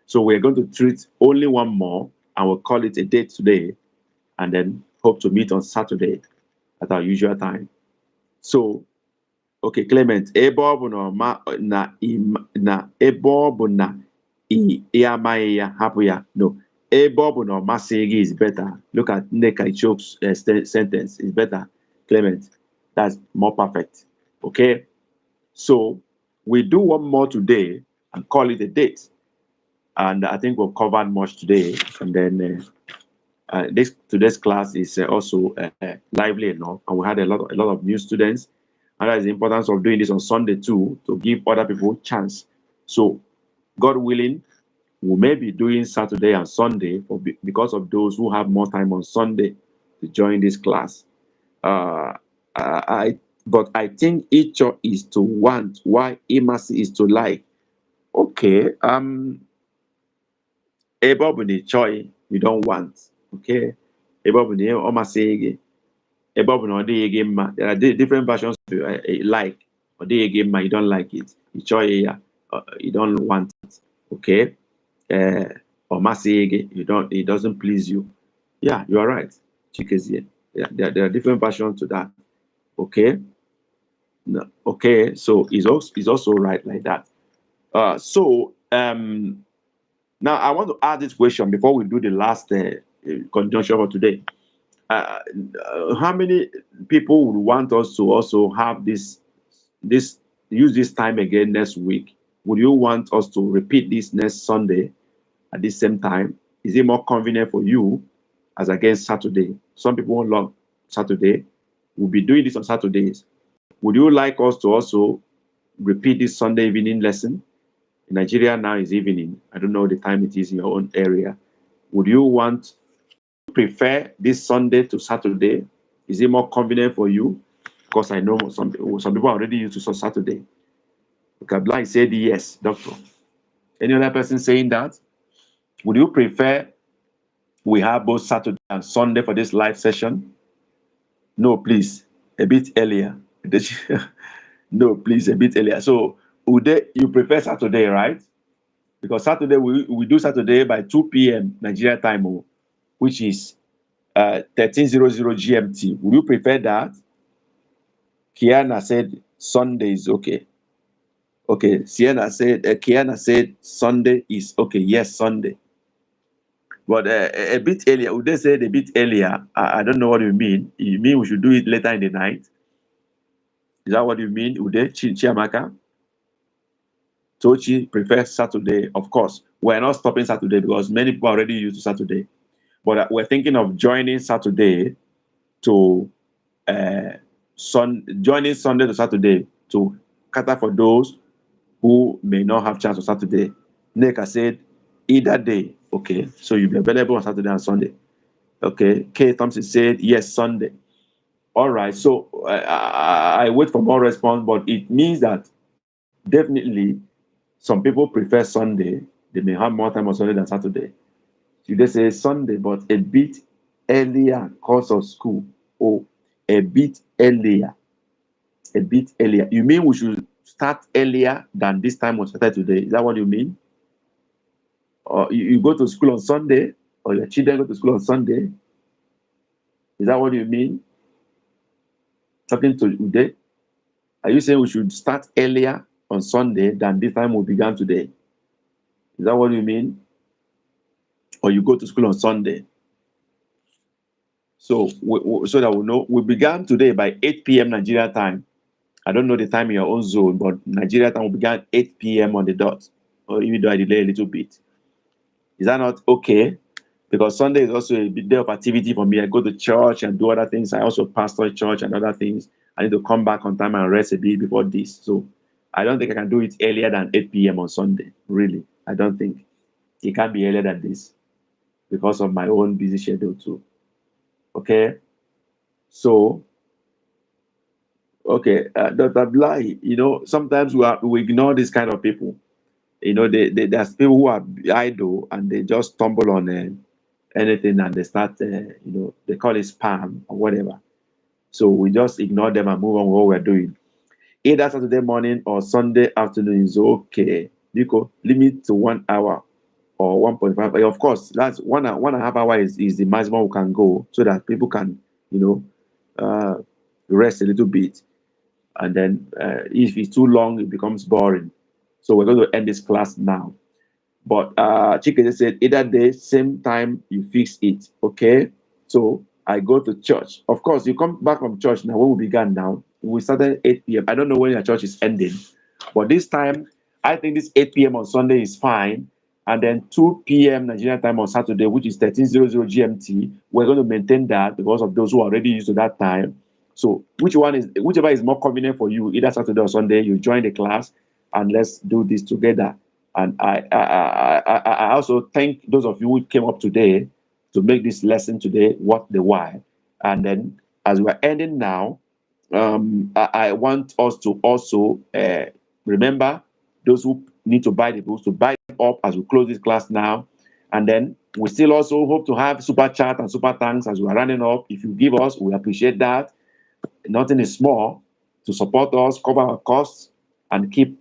So we're going to treat only one more, and we'll call it a date today, and then hope to meet on Saturday at our usual time. So, okay, Clement, ebe ọ bụ na ebe ọ bụ na ị amaghị ya, hapụ ya. No, ebe ọ bụ na ọ masịghị gị is better. Look at Nneka Ichok's sentence, is better. Clement, that's more perfect. Okay, so we do one more today and call it a date. And I think we've covered much today. And then today's class is also lively enough, and we had a lot of new students. And that is the importance of doing this on Sunday too, to give other people chance. So, God willing, we may be doing Saturday and Sunday because of those who have more time on Sunday to join this class. But I think each is to want, why immerse is to like. Okay, ebe ọ bụ na ị chọghị, you don't want. Okay, ebe ọ bụ na ọ masịghị gị, ebe ọ bụ na ọ dịghị gị mma. There are different versions of like. Ọ dịghị gị mma, you don't like it. Ị chọghị ya, you don't want it. Okay, ọ masịghị gị, it doesn't please you. Yeah, you are right, Chikezie. Yeah, there are different versions to that. Okay, no, okay, so it's also right like that. Now I want to add this question before we do the last conjunction for today. How many people would want us to also have this use this time again next week? Would you want us to repeat this next Sunday at the same time? Is it more convenient for you as against Saturday? Some people won't love Saturday. We'll be doing this on Saturdays. Would you like us to also repeat this Sunday evening lesson? In Nigeria now is evening. I don't know the time it is in your own area. Would you prefer this Sunday to Saturday? Is it more convenient for you? Because I know some people are already used to Saturday. Kabla said yes, doctor. Any other person saying that? Would you prefer we have both Saturday and Sunday for this live session? No, please, a bit earlier. No, please, a bit earlier. So, you prefer Saturday, right? Because Saturday, we do Saturday by 2 p.m. Nigeria time, which is 13:00 GMT. Would you prefer that? Kiana said Sunday is okay. Okay, Kiana said Sunday is okay. Yes, Sunday. But a bit earlier, would they say a bit earlier? I don't know what you mean. You mean we should do it later in the night? Is that what you mean? Would they, Chiamaka? Tochi prefers Saturday. Of course, we're not stopping Saturday because many people are already used to Saturday. But we're thinking of joining Saturday to joining Sunday to Saturday to cater for those who may not have chance on Saturday. Neka said either day. Okay, so you'll be available on Saturday and Sunday. Okay, Kay Thompson said yes, Sunday. All right, so I wait for more response, but it means that definitely some people prefer Sunday. They may have more time on Sunday than Saturday. So they say Sunday, but a bit earlier course of school. Oh, a bit earlier. A bit earlier. You mean we should start earlier than this time on Saturday today? Is that what you mean? Or you go to school on Sunday, or your children go to school on Sunday? Is that what you mean? Talking to Ude? Are you saying we should start earlier on Sunday than this time we began today? Is that what you mean? Or you go to school on Sunday? So so that we know, we began today by 8 p.m. Nigeria time. I don't know the time in your own zone, but Nigeria time we began 8 p.m. on the dot, or even though I delay a little bit. Is that not okay? Because Sunday is also a big day of activity for me. I go to church and do other things. I also pastor church and other things. I need to come back on time and rest a bit before this. So I don't think I can do it earlier than 8 p.m. on Sunday. Really, I don't think it can be earlier than this because of my own busy schedule too. Okay, so okay, Dr. Bly, sometimes we ignore this kind of people. You know, there's people who are idle and they just stumble on anything and they start, they call it spam or whatever. So we just ignore them and move on with what we're doing. Either Saturday morning or Sunday afternoon is okay. Nico, limit to 1 hour or 1.5. Of course, that's 1.5 hours is the maximum we can go so that people can, you know, rest a little bit. And then if it's too long, it becomes boring. So we're going to end this class now. But Chike said either day, same time, you fix it. Okay. So I go to church. Of course, you come back from church now. When we began now, we started 8 p.m. I don't know when your church is ending, but this time, I think this 8 p.m. on Sunday is fine. And then 2 p.m. Nigerian time on Saturday, which is 13:00 GMT, we're going to maintain that because of those who are already used to that time. So whichever is more convenient for you, either Saturday or Sunday, you join the class and let's do this together. And I also thank those of you who came up today to make this lesson today worth the while. And then as we're ending now, I want us to also remember those who need to buy the books to buy them up as we close this class now. And then we still also hope to have super chat and super thanks as we're running up. If you give us, we appreciate that. Nothing is small to support us, cover our costs, and keep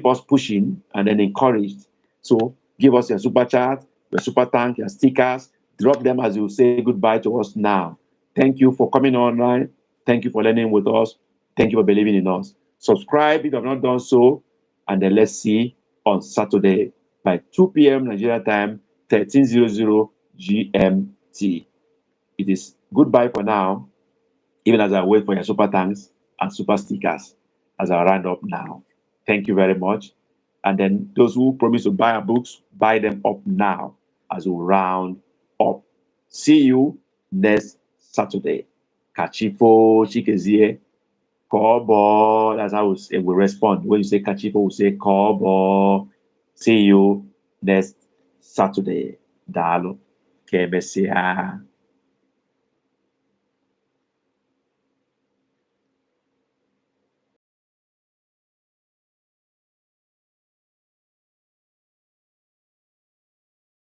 us pushing and then encouraged. So give us your super chat, your super thank, your stickers, drop them as you say goodbye to us now. Thank you for coming online. Thank you for learning with us. Thank you for believing in us. Subscribe if you have not done so, and then let's see on Saturday by 2 p.m. Nigeria time, 13:00 GMT. It is goodbye for now, even as I wait for your super thanks and super stickers as I round up now. Thank you very much. And then those who promise to buy our books, buy them up now as we round up. See you next Saturday. Kachifo Chikezie, Kobo. That's how we respond. When you say Kachifo, we say Kobo. See you next Saturday. Dalo. Kebesia.